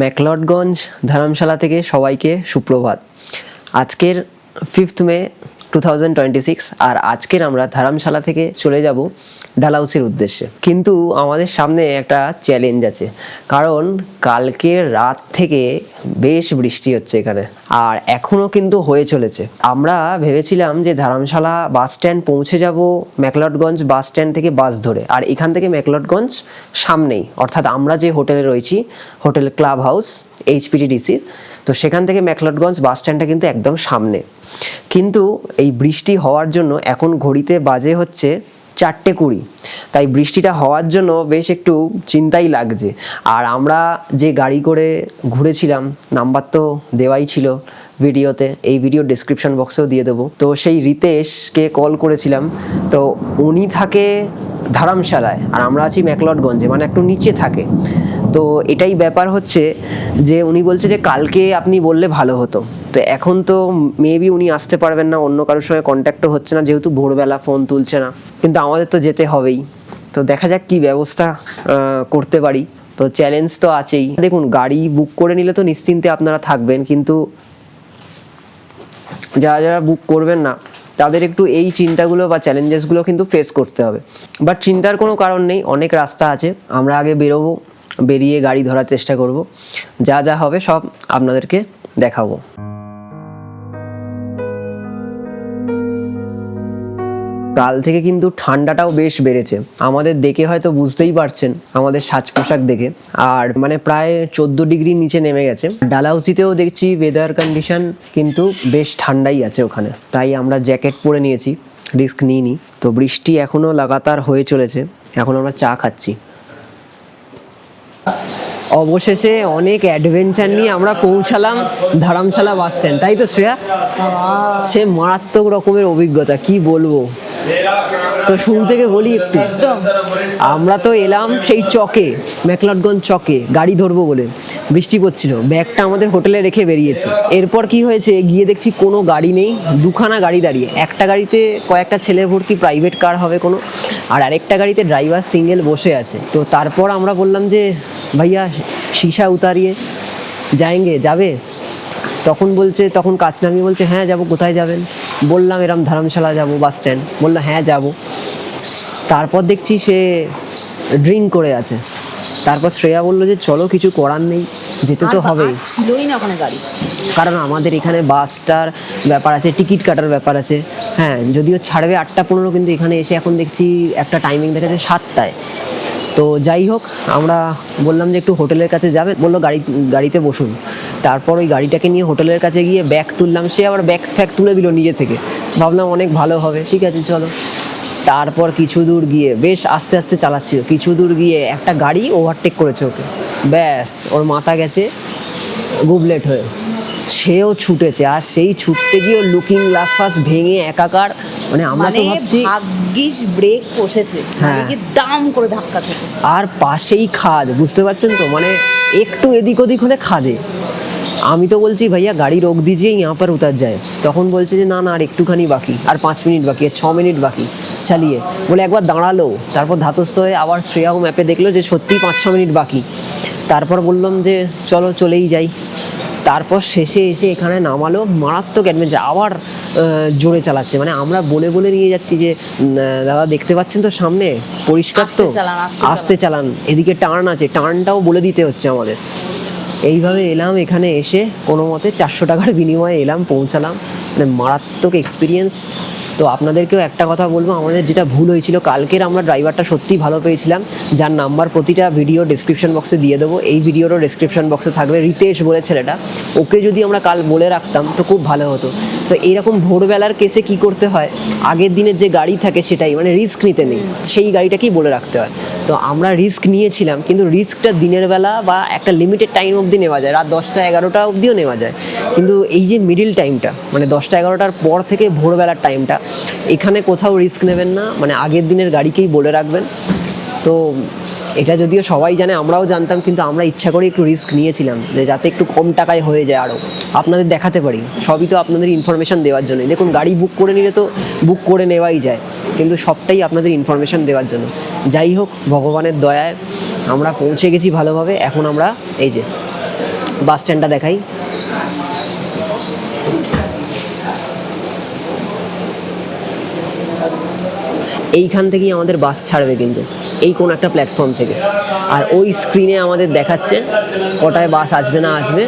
ম্যাকলডগঞ্জ ধর্মশালা থেকে সবাইকে সুপ্রভাত। আজকের 5th মে 2026 আর আজকের আমরা ধর্মশালা থেকে চলে যাব ডালহাউসির উদ্দেশ্যে। কিন্তু আমাদের সামনে একটা চ্যালেঞ্জ আছে, কারণ কালকের রাত থেকে বেশ বৃষ্টি হচ্ছে এখানে, আর এখনও কিন্তু হয়ে চলেছে। আমরা ভেবেছিলাম যে ধর্মশালা বাস স্ট্যান্ড পৌঁছে যাব ম্যাকলডগঞ্জ বাস স্ট্যান্ড থেকে বাস ধরে, আর এখান থেকে ম্যাকলডগঞ্জ সামনেই, অর্থাৎ আমরা যে হোটেলে রয়েছি, হোটেল ক্লাব হাউস HPTDC, তো সেখান থেকে ম্যাকলডগঞ্জ বাস স্ট্যান্ডটা কিন্তু একদম সামনে। কিন্তু এই বৃষ্টি হওয়ার জন্য এখন ঘড়িতে বাজে হচ্ছে 4:20, তাই বৃষ্টিটা হওয়ার জন্য বেশ একটু চিন্তাই লাগছে। আর আমরা যে গাড়ি করে ঘুরেছিলাম, নাম্বার তো দেওয়াই ছিল ভিডিওতে, এই ভিডিও ডেসক্রিপশন বক্সেও দিয়ে দেবো। তো সেই রিতেশকে কল করেছিলাম, তো উনি থাকে ধর্মশালায় আর আমরা আছি ম্যাকলডগঞ্জে, মানে একটু নিচে থাকে। তো এটাই ব্যাপার হচ্ছে যে উনি বলছে যে কালকে আপনি বললে ভালো হতো। তো এখন তো মেবি উনি আসতে পারবেন না, অন্য কারোর সঙ্গে কন্ট্যাক্টও হচ্ছে না, যেহেতু ভোরবেলা ফোন তুলছে না। কিন্তু আমাদের তো যেতে হবেই, তো দেখা যাক কী ব্যবস্থা করতে পারি। তো চ্যালেঞ্জ তো আছেই। দেখুন, গাড়ি বুক করে নিলে তো নিশ্চিন্তে আপনারা থাকবেন, কিন্তু যারা যারা বুক করবেন না তাদের একটু এই চিন্তাগুলো বা চ্যালেঞ্জেসগুলো কিন্তু ফেস করতে হবে। বাট চিন্তার কোনো কারণ নেই, অনেক রাস্তা আছে। আমরা আগে বেরোবো, বেরিয়ে গাড়ি ধরার চেষ্টা করব, যা যা হবে সব আপনাদেরকে দেখাবো। কাল থেকে কিন্তু ঠান্ডাটাও বেশ বেড়েছে, আমাদের দেখে হয়তো বুঝতেই পারছেন আমাদের সাজ পোশাক দেখে। আর মানে প্রায় 14 ডিগ্রির নিচে নেমে গেছে। ডালহাউসিতেও দেখছি ওয়েদার কন্ডিশন কিন্তু বেশ ঠান্ডাই আছে ওখানে, তাই আমরা জ্যাকেট পরে নিয়েছি, রিস্ক নিইনি। তো বৃষ্টি এখনও লাগাতার হয়ে চলেছে, এখন আমরা চা খাচ্ছি। অবশেষে অনেক অ্যাডভেঞ্চার নিয়ে আমরা পৌঁছালাম ধর্মশালা বাস স্ট্যান্ড, তাই তো শ্রেয়া? সে মারাত্মক রকমের অভিজ্ঞতা, কি বলবো। তো শুরু থেকে বলি একটু, আমরা তো এলাম সেই চকে, ম্যাকলডগঞ্জ চকে গাড়ি ধরবো বলে, বৃষ্টি পড়ছিল, ব্যাগটা আমাদের হোটেলে রেখে বেরিয়েছি। এরপর কি হয়েছে, গিয়ে দেখছি কোনো গাড়ি নেই, দুখানা গাড়ি দাঁড়িয়ে, একটা গাড়িতে কয়েকটা ছেলে ভর্তি প্রাইভেট কার হবে কোনো, আর আরেকটা গাড়িতে ড্রাইভার সিঙ্গেল বসে আছে। তো তারপর আমরা বললাম যে ভাইয়া শিশা উতারিয়ে যাएंगे, যাবে? তখন কাছ নামিয়ে বলছে হ্যাঁ যাবো। কোথায় যাবেন? বললাম এরম ধর্মশালা যাবো বাস স্ট্যান্ড। বললো হ্যাঁ যাবো। তারপর দেখছি সে ড্রিঙ্ক করে আছে। তারপর শ্রেয়া বললো যে চলো, কিছু করার নেই, যেতে তো হবেই, ছিলই না ওখানে গাড়ি, কারণ আমাদের এখানে বাসটার ব্যাপার আছে, টিকিট কাটার ব্যাপার আছে। হ্যাঁ, যদিও ছাড়বে 8:15, কিন্তু এখানে এসে এখন দেখছি একটা টাইমিং দেখাচ্ছে 7টায়। তো যাই হোক, আমরা বললাম যে একটু হোটেলের কাছে যাবে, বললো গাড়িতে বসুন। তারপর ওই গাড়িটাকে নিয়ে হোটেলের কাছে গিয়ে ব্যাগ তুললাম, সে আবার ব্যাগ ফ্যাগ তুলে দিল নিজে থেকে। ভাবলাম অনেক ভালো হবে, ঠিক আছে চলো। তারপর কিছু দূর গিয়ে, বেশ আস্তে আস্তে চালাচ্ছিল, কিছু দূর গিয়ে একটা গাড়ি ওভারটেক করেছে ওকে, ব্যাস ওর মাথা গেছে গুবলেট হয়ে, সেও ছুটেছে। আর সেই ছুটতে গিয়ে লুকিং গ্লাস ফাস ভেঙে একাকার, মানে আমরা তো ভাবছি ভাগ্যিস ব্রেক কষেছে, হ্যাঁ, দাম করে ধাক্কা থেকে। আর পাশেই খাদ, বুঝতে পারছেন তো, মানে একটু এদিক ওদিক হলে খাদে। আমি তো বলছি ভাইয়া গাড়ি রোক দিজিয়ে यहाँ पर उतर যায়। তখন বলছে যে না না, আর একটুখানি বাকি, আর 5 মিনিট বাকি, আর 6 মিনিট বাকি, চালিয়ে বলে একবার দাঁড়ালো। তারপর ধাতস্থ হয়ে আবার শ্রেয়াও ম্যাপে দেখলো যে সত্যি 5-6 মিনিট বাকি। তারপর বললাম যে চলো চলেই যাই। তারপর শেষে এসে এখানে নামালো, মারাত্মক অ্যাডভেঞ্চার, আবার জোরে চালাচ্ছে। মানে আমরা বলে বলে নিয়ে যাচ্ছি যে দাদা দেখতে পাচ্ছেন তো সামনে পরিষ্কার তো, আস্তে চালান, এদিকে টার্ন আছে, টার্নটাও বলে দিতে হচ্ছে আমাদের। এইভাবে এলাম, এখানে এসে কোনো মতে 400 টাকার বিনিময়ে এলাম, পৌঁছালাম। মানে মারাত্মক এক্সপিরিয়েন্স। তো আপনাদেরকেও একটা কথা বলবো, আমাদের যেটা ভুল হয়েছিল, কালকের আমরা ড্রাইভারটা সত্যি ভালো পেয়েছিলাম, যার নাম্বার প্রতিটা ভিডিও ডেসক্রিপশন বক্সে দিয়ে দেবো, এই ভিডিওরও ডেসক্রিপশন বক্সে থাকবে, রিতেশ বলে ছেলেটা। ওকে যদি আমরা কাল বলে রাখতাম তো খুব ভালো হতো। তো এইরকম ভোরবেলার কেসে কি করতে হয়, আগের দিনের যে গাড়ি থাকে সেটাই, মানে রিস্ক নিতে নেই, সেই গাড়িটাকেই বলে রাখতে হয়। তো আমরা রিস্ক নিয়েছিলাম, কিন্তু রিস্কটা দিনের বেলা বা একটা লিমিটেড টাইম অবধি নেওয়া যায়, রাত 10টা-11টা অবধিও নেওয়া যায়। কিন্তু এই যে মিডিল টাইমটা, মানে 10টা-11টার পর থেকে ভোরবেলার টাইমটা, এখানে কোথাও রিস্ক নেবেন না, মানে আগের দিনের গাড়িকেই বলে রাখবেন। তো এটা যদিও সবাই জানে, আমরাও জানতাম, কিন্তু আমরা ইচ্ছা করে একটু রিস্ক নিয়েছিলাম যে যাতে একটু কম টাকায় হয়ে যায়, আরও আপনাদের দেখাতে পারি। সবই তো আপনাদের ইনফরমেশান দেওয়ার জন্য। দেখুন, গাড়ি বুক করে নিলে তো বুক করে নেওয়াই যায়, কিন্তু সবটাই আপনাদের ইনফরমেশান দেওয়ার জন্য। যাই হোক, ভগবানের দয়ায় আমরা পৌঁছে গেছি ভালোভাবে। এখন আমরা এই যে বাস স্ট্যান্ডটা দেখাই। এইখান থেকেই আমাদের বাস ছাড়বে কিন্তু, এই কোন একটা প্ল্যাটফর্ম থেকে। আর ওই স্ক্রিনে আমাদের দেখাচ্ছে কটায় বাস আসবে না আসবে।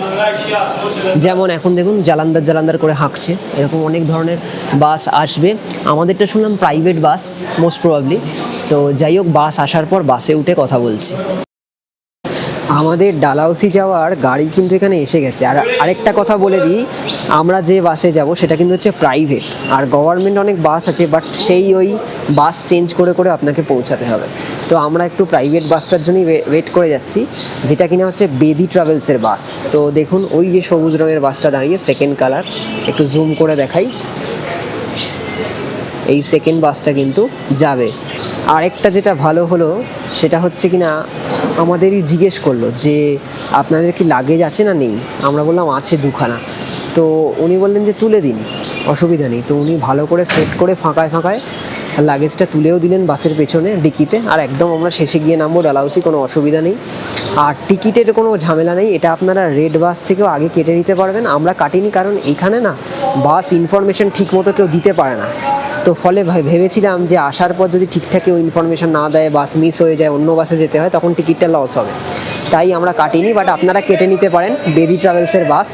যেমন এখন দেখুন জালান্দার জালান্দার করে হাঁকছে, এরকম অনেক ধরনের বাস আসবে। আমাদেরটা শুনলাম প্রাইভেট বাস মোস্ট প্রবাবলি। তো যাই হোক, বাস আসার পর বাসে উঠে কথা বলছি। আমাদের ডালহাউসি যাওয়ার গাড়ি কিন্তু এখানে এসে গেছে। আর আরেকটা কথা বলে দিই, আমরা যে বাসে যাব সেটা কিন্তু হচ্ছে প্রাইভেট। আর গভর্নমেন্ট অনেক বাস আছে, বাট সেই ওই বাস চেঞ্জ করে করে আপনাকে পৌঁছাতে হবে। তো আমরা একটু প্রাইভেট বাসটার জন্যই ওয়েট করে যাচ্ছি, যেটা কিনা হচ্ছে বেদি ট্রাভেলসের বাস। তো দেখুন ওই যে সবুজ রঙের বাসটা দাঁড়িয়ে, সেকেন্ড কালার, একটু জুম করে দেখাই। এই সেকেন্ড বাসটা কিন্তু যাবে। আরেকটা যেটা ভালো হলো সেটা হচ্ছে কিনা আমাদেরই জিজ্ঞেস করলো যে আপনাদের কি লাগেজ আছে না নেই। আমরা বললাম আছে দুখানা। তো উনি বললেন যে তুলে দিন, অসুবিধা নেই। তো উনি ভালো করে সেট করে ফাঁকায় ফাঁকায় লাগেজটা তুলেও দিলেন বাসের পেছনে ডিকিতে। আর একদম আমরা শেষে গিয়ে নামবো ডালহাউসি, কোনো অসুবিধা নেই। আর টিকিটের কোনো ঝামেলা নেই, এটা আপনারা রেড বাস থেকেও আগে কেটে নিতে পারবেন। আমরা কাটিনি, কারণ এইখানে না বাস ইনফরমেশন ঠিক মতো কেউ দিতে পারে না। তো ফলে ভেবেছিলাম যে আসার পর যদি ঠিকঠাক কেউ ইনফরমেশন না দেয়, বাস মিস হয়ে যায়, অন্য বাসে যেতে হয়, তখন টিকিটটা লস হবে। তাই আমরা কাটিনি, বাট আপনারা কেটে নিতে পারেন বেদি ট্রাভেলসের বাস।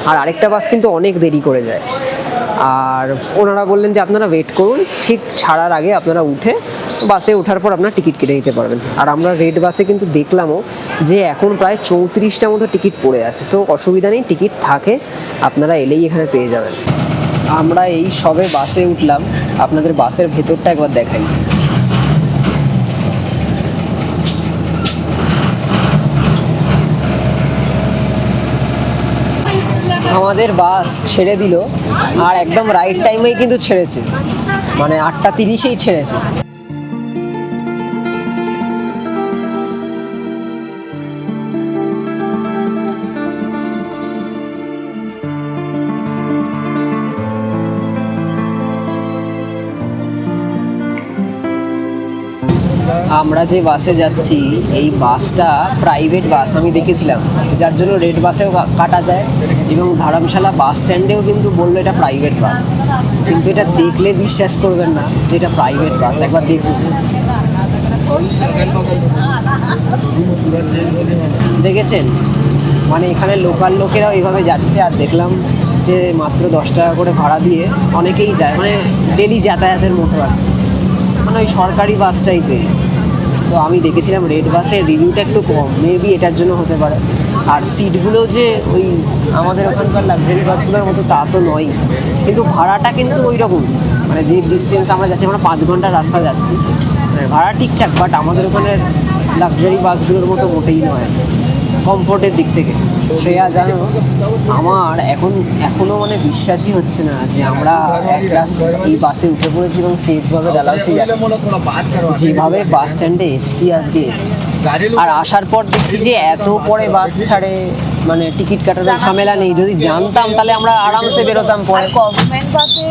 আর আরেকটা বাস কিন্তু অনেক দেরি করে যায়। আর ওনারা বললেন যে আপনারা ওয়েট করুন, ঠিক ছাড়ার আগে আপনারা উঠে বাসে ওঠার পর আপনারা টিকিট কেটে নিতে পারবেন। আর আমরা রেড বাসে কিন্তু দেখলামও যে এখন প্রায় 34টা মতো টিকিট পড়ে আছে। তো অসুবিধা নেই, টিকিট থাকে, আপনারা এলেই এখানে পেয়ে যাবেন। আমরা এই সবে বাসে উঠলাম, আপনাদের বাসের ভেতরটা একবার দেখাই। আমাদের বাস ছেড়ে দিল, আর একদম রাইট টাইমেই কিন্তু ছেড়েছে, মানে 8:30-এই ছেড়েছে। আমরা যে বাসে যাচ্ছি এই বাসটা প্রাইভেট বাস আমি দেখেছিলাম, যার জন্য রেড বাসেও কাটা যায়। এবং ধর্মশালা বাস স্ট্যান্ডেও কিন্তু বললো এটা প্রাইভেট বাস, কিন্তু এটা দেখলে বিশ্বাস করবেন না যে এটা প্রাইভেট বাস। একবার দেখুন, দেখেছেন? মানে এখানে লোকাল লোকেরাও এইভাবে যাচ্ছে। আর দেখলাম যে মাত্র 10 টাকা করে ভাড়া দিয়ে অনেকেই যায়, মানে ডেলি যাতায়াতের মতো আর কি। মানে ওই সরকারি বাস টাইপের। তো আমি দেখেছিলাম রেড বাসের রিভিউটা একটু কম, মেবি এটার জন্য হতে পারে। আর সিটগুলো যে ওই আমাদের ওখানকার লাক্সারি বাসগুলোর মতো তা তো নয়, কিন্তু ভাড়াটা কিন্তু ওই রকম। মানে যে ডিস্টেন্স আমরা যাচ্ছি, আমরা 5 ঘন্টার রাস্তা যাচ্ছি, মানে ভাড়া ঠিকঠাক। বাট আমাদের ওখানের লাক্সারি বাসগুলোর মতো মোটেই নয় কমফোর্টের দিক থেকে। শ্রেয়া, জানো আমার এখনও মানে বিশ্বাসই হচ্ছে না যে আমরা এক লাস্ট এই বাসে উঠে পড়েছি এবং সেফভাবে ডালহাউসি যাচ্ছি। যেভাবে বাস স্ট্যান্ডে এসছি আজকে, আর আসার পর দেখছি যে এত পরে বাস ছাড়ে, মানে টিকিট কাটার ঝামেলা নেই। যদি জানতাম তাহলে আমরা আরামসে বেরোতাম পরে। গভর্নমেন্ট বাসে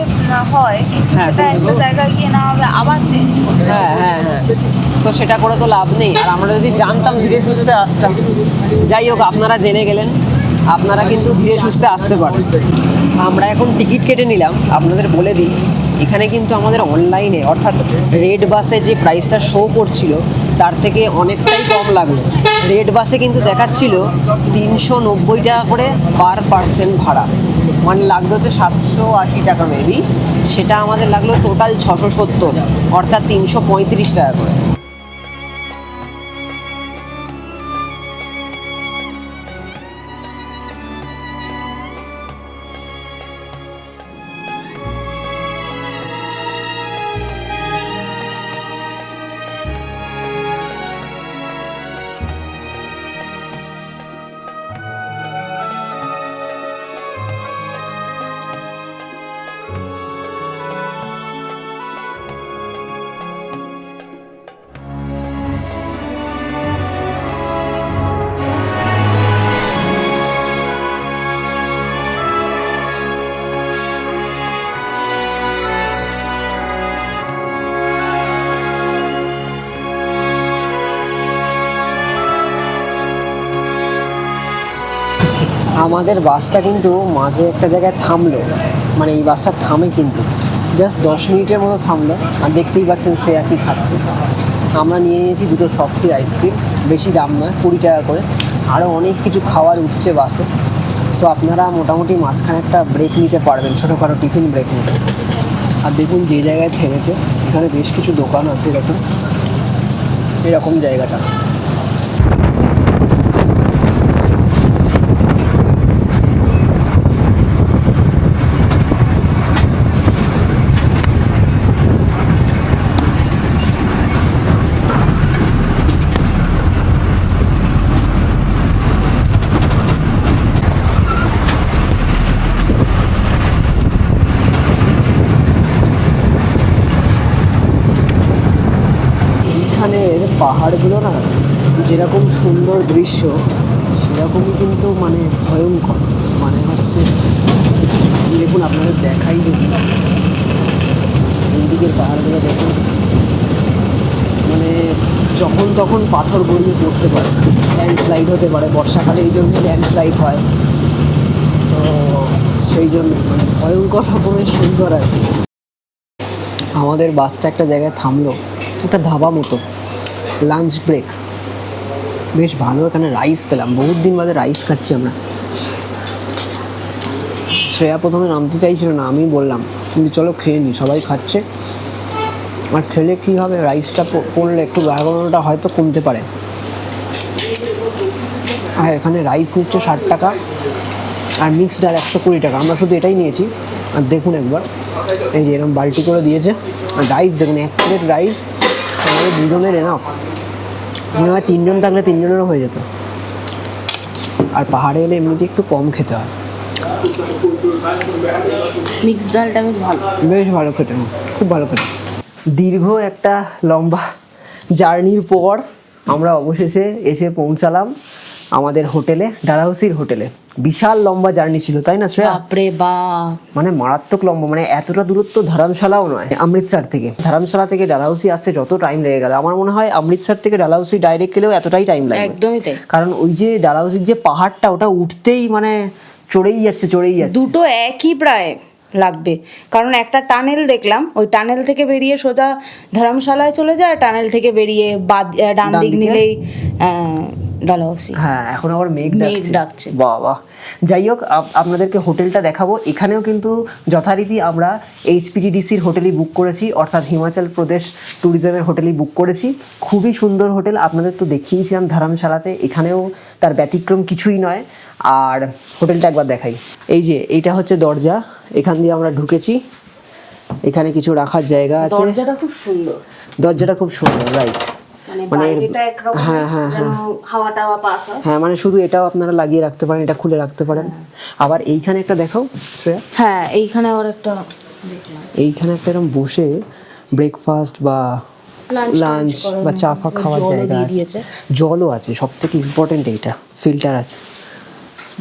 হয়, হ্যাঁ, সেটা একটা জায়গায় গিয়ে না হবে আবার চেঞ্জ করতে হবে। হ্যাঁ, তো সেটা করে তো লাভ নেই। আর আমরা যদি জানতাম ধীরে সুস্থে আসতাম। যাই হোক, আপনারা জেনে গেলেন, আপনারা কিন্তু ধীরে সুস্থে আসতে পারেন। আমরা এখন টিকিট কেটে নিলাম। আপনাদের বলে দিই, এখানে কিন্তু আমাদের অনলাইনে, অর্থাৎ রেড বাসে যে প্রাইসটা শো করছিল তার থেকে অনেকটাই কম লাগলো। রেড বাসে কিন্তু দেখাচ্ছিল 390 টাকা করে পার পার্সন ভাড়া, মানে লাগতো হচ্ছে 780 টাকা মেবি। সেটা আমাদের লাগলো টোটাল 670, অর্থাৎ 335 টাকা করে। আমাদের বাসটা কিন্তু মাঝে একটা জায়গায় থামলো, মানে এই বাসটা থামে কিন্তু জাস্ট 10 মিনিটের মতো থামলো। আর দেখতেই পাচ্ছেন সে একই খাচ্ছে। আমরা নিয়ে নিয়েছি দুটো সফটি আইসক্রিম, বেশি দাম নয়, 20 টাকা করে। আরও অনেক কিছু খাবার উঠছে বাসে, তো আপনারা মোটামুটি মাঝখানে একটা ব্রেক নিতে পারবেন, ছোটোখাটো টিফিন ব্রেক নিতে। আর দেখুন যে জায়গায় থেমেছে এখানে বেশ কিছু দোকান আছে, এরকম জায়গাটা। এইখানের পাহাড়গুলো না যেরকম সুন্দর দৃশ্য সেরকমই কিন্তু মানে ভয়ঙ্কর। মানে হচ্ছে দেখুন, আপনাদের দেখাই দেখুন এইদিকের পাহাড়গুলো দেখুন, মানে যখন তখন পাথর গড়িয়ে পড়তে পারে, ল্যান্ডস্লাইড হতে পারে। বর্ষাকালে এই জন্য ল্যান্ডস্লাইড হয়, তো সেই জন্য মানে ভয়ঙ্কর রকমের সুন্দর আর কি। আমাদের বাসটা একটা জায়গায় থামলো, একটা ধাবা মতো, লাঞ্চ ব্রেক। বেশ ভালো এখানে রাইস পেলাম, বহুত দিন বাদে রাইস খাচ্ছি আমরা। শ্রেয়া প্রথমে নামতে চাইছিল না, আমি বললাম কিন্তু চলো খেয়ে নিই, সবাই খাচ্ছে। আর খেলে কী হবে, রাইসটা পড়লে একটু গরমটা হয়তো কমতে পারে। আর এখানে রাইস নিচ্ছে 60 টাকা, আর মিক্সড ডাল 120 টাকা। আমরা শুধু এটাই নিয়েছি। আর দেখুন একবার, এই যে এরকম বালতি করে দিয়েছে। আর রাইস দেখুন, 1 প্লেট রাইস আমাদের দুজনের এনাফ। মনে হয় 3 জন থাকলে 3 জনেরও হয়ে যেত। আর পাহাড়ে এলে এমনিতে একটু কম খেতে হয়। মিক্স ডালটা বেশ ভালো খেতে, খুব ভালো খেতে। দীর্ঘ একটা লম্বা জার্নির পর আমরা অবশেষে এসে পৌঁছালাম আমাদের হোটেলে, ডালহাউসির হোটেলে। বিশাল লম্বা জার্নি ছিল, তাই না শ্রেয়া? বাপরে বাপ, মানে মারাত্মক লম্বা। মানে এতটা দূরত্ব ধর্মশালাও নয়, অমৃতসর থেকে। ধর্মশালা থেকে ডালহাউসি আসতে যত টাইম লেগে গেল, আমার মনে হয় অমৃতসর থেকে ডালহাউসি ডাইরেক্ট গেলেও এতটাই টাইম লাগবে। একদমই তাই। কারণ ওই যে ডালহাউসির যে পাহাড়টা, ওটা উঠতেই মানে চড়েই যাচ্ছে। দুটো একই প্রায় লাগবে, কারণ একটা টানেল দেখলাম, ওই টানেল থেকে বেরিয়ে সোজা ধর্মশালায় চলে যায়, টানেল থেকে বেরিয়ে ডান দিক নিলেই ডালহাউসি। হ্যাঁ, এখন আবার মেঘ ডাকছে। বাবা, যাই হোক, আপনাদেরকে হোটেলটা দেখাবো। এখানেও কিন্তু যথারীতি আমরা HPTDCর হোটেলই বুক করেছি, অর্থাৎ হিমাচল প্রদেশ ট্যুরিজমের হোটেলই বুক করেছি। খুবই সুন্দর হোটেল, আপনাদের তো দেখিয়েছিলাম ধর্মশালাতে, এখানেও তার ব্যতিক্রম কিছুই নয়। আর হোটেলটা একবার দেখাই। এই যে এইটা হচ্ছে দরজা, এখান দিয়ে আমরা ঢুকেছি। এখানে কিছু রাখার জায়গা আছে। দরজাটা খুব সুন্দর, রাইট। মানে হ্যাঁ, হাওয়া টাওয়া পাস হয়। হ্যাঁ, মানে শুধু এটাও আপনারা লাগিয়ে রাখতে পারেন, এটা খুলে রাখতে পারেন। আবার এইখানে একটা দেখাও শ্রেয়া। হ্যাঁ, এইখানে আবার একটা এইখানে একটা এরকম বসে ব্রেকফাস্ট বা লাঞ্চ বা চা ফা খাওয়ার জায়গা আছে, জলও আছে। সব থেকে ইম্পর্টেন্ট এইটা, ফিল্টার আছে।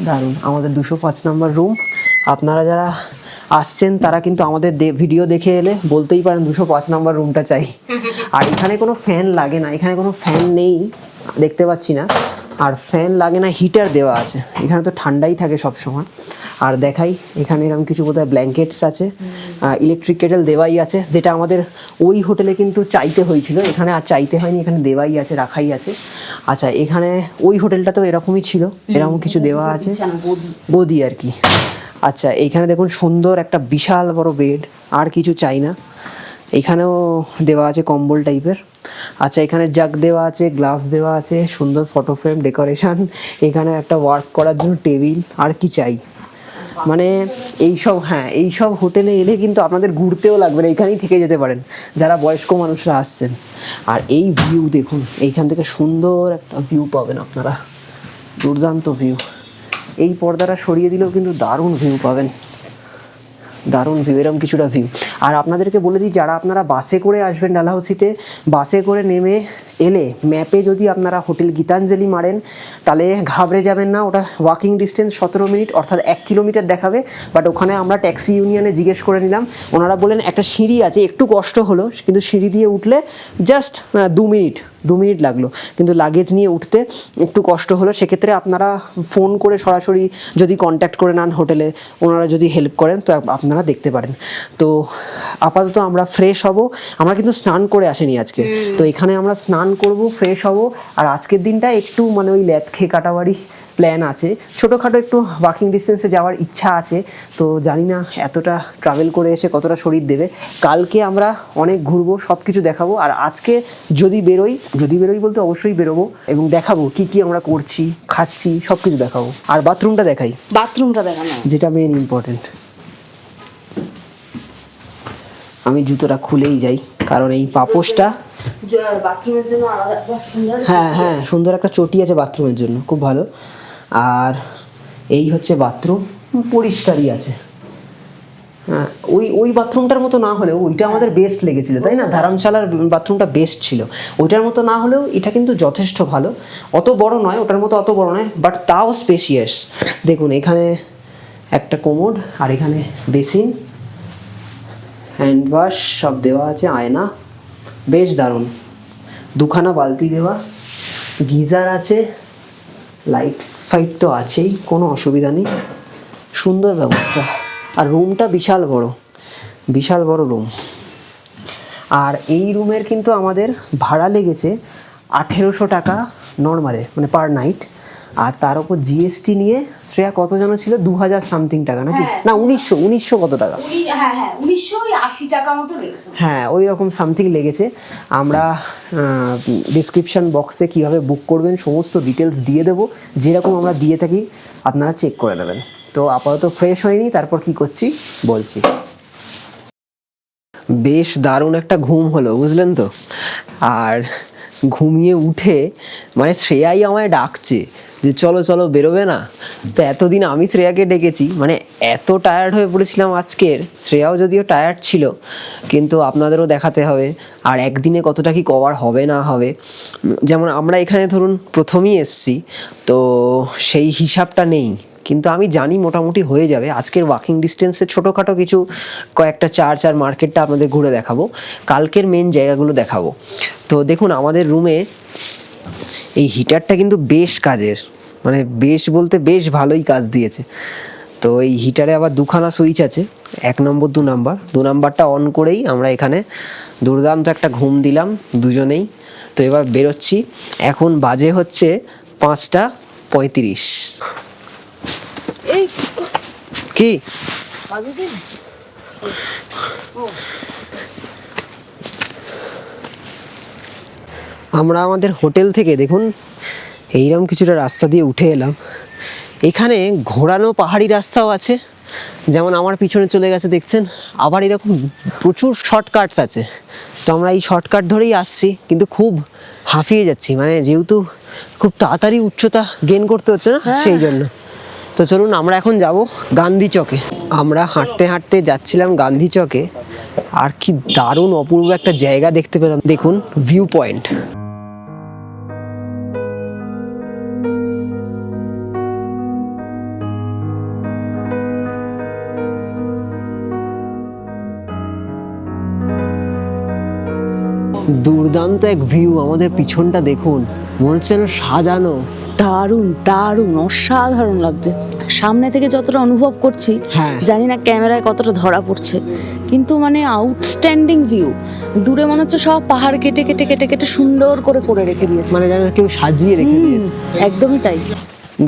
দারুণ। আমাদের 205 নম্বর রুম। আপনারা যারা আসছেন তারা কিন্তু আমাদের ভিডিও দেখে এলে বলতেই পারেন 205 নম্বর রুমটা চাই। আর এখানে কোনো ফ্যান লাগে না, এখানে কোনো ফ্যান নেই, দেখতে পাচ্ছি না। আর ফ্যান লাগে না, হিটার দেওয়া আছে। এখানে তো ঠান্ডাই থাকে সব সময়। আর দেখাই, এখানে এরকম কিছু বোধহয় ব্ল্যাঙ্কেটস আছে, ইলেকট্রিক কেটেল দেওয়াই আছে, যেটা আমাদের ওই হোটেলে কিন্তু চাইতে হয়েছিল, এখানে আর চাইতে হয়নি, এখানে দেওয়াই আছে, রাখাই আছে। আচ্ছা, এখানে ওই হোটেলটাতেও এরকমই ছিল, এরকম কিছু দেওয়া আছে, গদি আর কি। আচ্ছা, এইখানে দেখুন সুন্দর একটা বিশাল বড় বেড, আর কিছু চাই না। এখানেও দেওয়া আছে কম্বল টাইপের। আচ্ছা, এখানে জাগ দেওয়া আছে, গ্লাস দেওয়া আছে, সুন্দর ফটো ফ্রেম ডেকোরেশন। এখানে একটা ওয়ার্ক করার জন্য টেবিল, আর কি চাই। মানে এইসব হোটেলে এলে কিন্তু আপনাদের ঘুরতেও লাগবে না, এখানেই থেকে যেতে পারেন যারা বয়স্ক মানুষরা আসছেন। আর এই ভিউ দেখুন, এইখান থেকে সুন্দর একটা ভিউ পাবেন আপনারা, দুর্দান্ত ভিউ। এই পর্দাটা সরিয়ে দিলেও কিন্তু দারুণ ভিউ পাবেন, দারুণ ভিউ, এরকম কিছুটা ভিউ। আর আপনাদেরকে বলে দিই, যারা আপনারা বাসে করে আসবেন ডালহাউসিতে, বাসে করে নেমে এলে ম্যাপে যদি আপনারা হোটেল গীতাঞ্জলি মারেন তাহলে ঘাবড়ে যাবেন না, ওটা ওয়াকিং ডিস্টেন্স 17 মিনিট অর্থাৎ 1 কিলোমিটার দেখাবে। বাট ওখানে আমরা ট্যাক্সি ইউনিয়নে জিজ্ঞেস করে নিলাম, ওনারা বললেন একটা সিঁড়ি আছে, একটু কষ্ট হলো কিন্তু সিঁড়ি দিয়ে উঠলে জাস্ট 2 মিনিট লাগলো, কিন্তু লাগেজ নিয়ে উঠতে একটু কষ্ট হলো। সেক্ষেত্রে আপনারা ফোন করে সরাসরি যদি কন্ট্যাক্ট করে নেন হোটেলে, ওনারা যদি হেল্প করেন তো আপনারা দেখতে পারেন। তো আপাতত আমরা ফ্রেশ হব, আমরা কিন্তু স্নান করে আসিনি আজকে, তো এখানে আমরা স্নান করব, ফ্রেশ হব। আর আজকের দিনটা একটু মানে ওই ল্যাদ খেয়ে কাটাবাড়ি প্ল্যান আছে, ছোটোখাটো একটু ওয়াকিং ডিস্টেন্সে যাওয়ার ইচ্ছা আছে। তো জানি না এতটা ট্রাভেল করে এসে কতটা শরীর দেবে। কালকে আমরা অনেক ঘুরবো, সব কিছু দেখাবো। আর আজকে যদি বেরোই বলতে অবশ্যই বেরোবো এবং দেখাবো কি কি আমরা করছি, খাচ্ছি, সব কিছু দেখাবো। আর বাথরুমটা দেখাই, বাথরুমটা দেখানো যেটা মেন ইম্পর্টেন্ট। আমি জুতোটা খুলেই যাই কারণ এই পাপোশটা, বাথরুমের জন্য আলাদা বাথরুম। হ্যাঁ সুন্দর একটা চটি আছে বাথরুমের জন্য, খুব ভালো। আর এই হচ্ছে বাথরুম, পরিষ্কারই আছে। হ্যাঁ, ওই বাথরুমটার মতো না হলেও ওইটা আমাদের বেস্ট লেগেছিল, তাই না? ধর্মশালার বাথরুমটা বেস্ট ছিল, ওইটার মতো না হলেও এটা কিন্তু যথেষ্ট ভালো। অত বড় নয়, ওটার মতো অত বড় নয়, বাট তাও স্পেশিয়াস। দেখুন এখানে একটা কোমোড, আর এখানে বেসিন, হ্যান্ড ওয়াশ সব দেওয়া আছে, আয়না, বেশ দারুণ। দুখানা বালতি দেওয়া, গিজার আছে, লাইট ফাইট তো আছেই, কোনো অসুবিধা নেই, সুন্দর ব্যবস্থা। আর রুমটা বিশাল বড় রুম। আর এই রুমের কিন্তু আমাদের ভাড়া লেগেছে 1800 টাকা নর্মালে, মানে পার নাইট। আর তার উপর জিএসটি নিয়ে শ্রেয়া কত যেন ছিল, 2000 সামথিং টাকা নাকি, না 1900 কত টাকা, 1980 টাকা মতো লেগেছে। হ্যাঁ ওই রকম সামথিং লেগেছে। আমরা ডিসক্রিপশন বক্সে কিভাবে বুক করবেন সমস্ত ডিটেলস দিয়ে দেবো, যেরকম আমরা দিয়ে থাকি আপনারা চেক করে নেবেন। তো আপাতত ফ্রেশ হয়নি, তারপর কি করছি বলছি। বেশ দারুণ একটা ঘুম হলো, বুঝলেন তো। আর ঘুমিয়ে উঠে মানে শ্রেয়াই আমায় ডাকছে যে চলো বেরোবে না। তো এতদিন আমি শ্রেয়াকে ডেকেছি, মানে এত টায়ার্ড হয়ে পড়েছিলাম আজকের। শ্রেয়াও যদিও টায়ার্ড ছিল, কিন্তু আপনাদেরও দেখাতে হবে। আর একদিনে কতটা কি কভার হবে না হবে, যেমন আমরা এখানে ধরুন প্রথমেই এসছি, তো সেই হিসাবটা নেই, কিন্তু আমি জানি মোটামুটি হয়ে যাবে। আজকের ওয়াকিং ডিস্টেন্সে ছোটোখাটো কিছু কয়েকটা চার্চ আর মার্কেটটা আপনাদের ঘুরে দেখাবো, কালকের মেন জায়গাগুলো দেখাবো। তো দেখুন আমাদের রুমে এই হিটারটা কিন্তু বেশ কাজের, মানে বেশ বলতে বেশ ভালোই কাজ দিয়েছে। তো এই হিটারে আবার দুখানা সুইচ আছে, 1 নম্বর 2 নম্বরটা অন করেই আমরা এখানে দুর্দান্ত একটা ঘুম দিলাম দুজনেই। তো এবার বেরোচ্ছি, এখন বাজে হচ্ছে 5টা 35। কি আমরা আমাদের হোটেল থেকে দেখুন এইরকম কিছুটা রাস্তা দিয়ে উঠে এলাম। এখানে ঘোরানো পাহাড়ি রাস্তাও আছে, যেমন আমার পিছনে চলে গেছে দেখছেন। আবার এরকম প্রচুর শর্টকাটস আছে, তো আমরা এই শর্টকাট ধরেই আসছি, কিন্তু খুব হাঁফিয়ে যাচ্ছি, মানে যেহেতু খুব তাড়াতাড়ি উচ্চতা গেইন করতে হচ্ছে না, সেই জন্য। তো চলুন আমরা এখন যাব গান্ধী চকে। আমরা হাঁটতে হাঁটতে যাচ্ছিলাম গান্ধী চকে, আর কি দারুণ অপূর্ব একটা জায়গা দেখতে পেলাম। দেখুন ভিউ পয়েন্ট। দুর্দান্ত এক ভিউ, আমাদের পিছনটা দেখুন, মনে হচ্ছে যেন সাজানো। দারুণ অসাধারণ লাগছে। সামনে থেকে যতটা অনুভব করছি, হ্যাঁ জানি না ক্যামেরায় কতটা ধরা পড়ছে, কিন্তু মানে আউটস্ট্যান্ডিং ভিউ। দূরে মনে হচ্ছে সব পাহাড় কেটে কেটে কেটে কেটে সুন্দর করে রেখে দিয়েছে, মানে যেন কেউ সাজিয়ে রেখে দিয়েছে। একদমই তাই।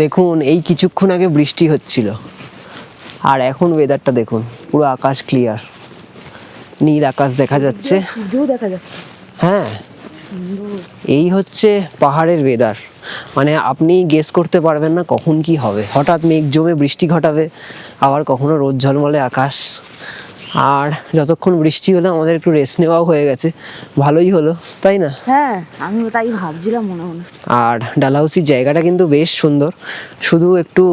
দেখুন এই কিছুক্ষণ আগে বৃষ্টি হচ্ছিল, আর এখন ওয়েদারটা দেখুন, পুরো আকাশ ক্লিয়ার, নীল আকাশ দেখা যাচ্ছে। দেখা যাচ্ছে, হ্যাঁ এই হচ্ছে পাহাড়ের ওয়েদার, মানে আপনি গেস করতে পারবেন না কখন কি হবে। হঠাৎ মেঘ জমে বৃষ্টি ঘটাবে, আবার কখনো রোদ ঝলমলে আকাশ। আর যতক্ষণ বৃষ্টি হলো আমাদের একটু রেস্ট নেওয়াও হয়ে গেছে, ভালোই হলো, তাই না? হ্যাঁ আমিও তাই ভাবছিলাম মনে মনে। আর ডালহাউসির জায়গাটা কিন্তু বেশ সুন্দর, শুধু একটু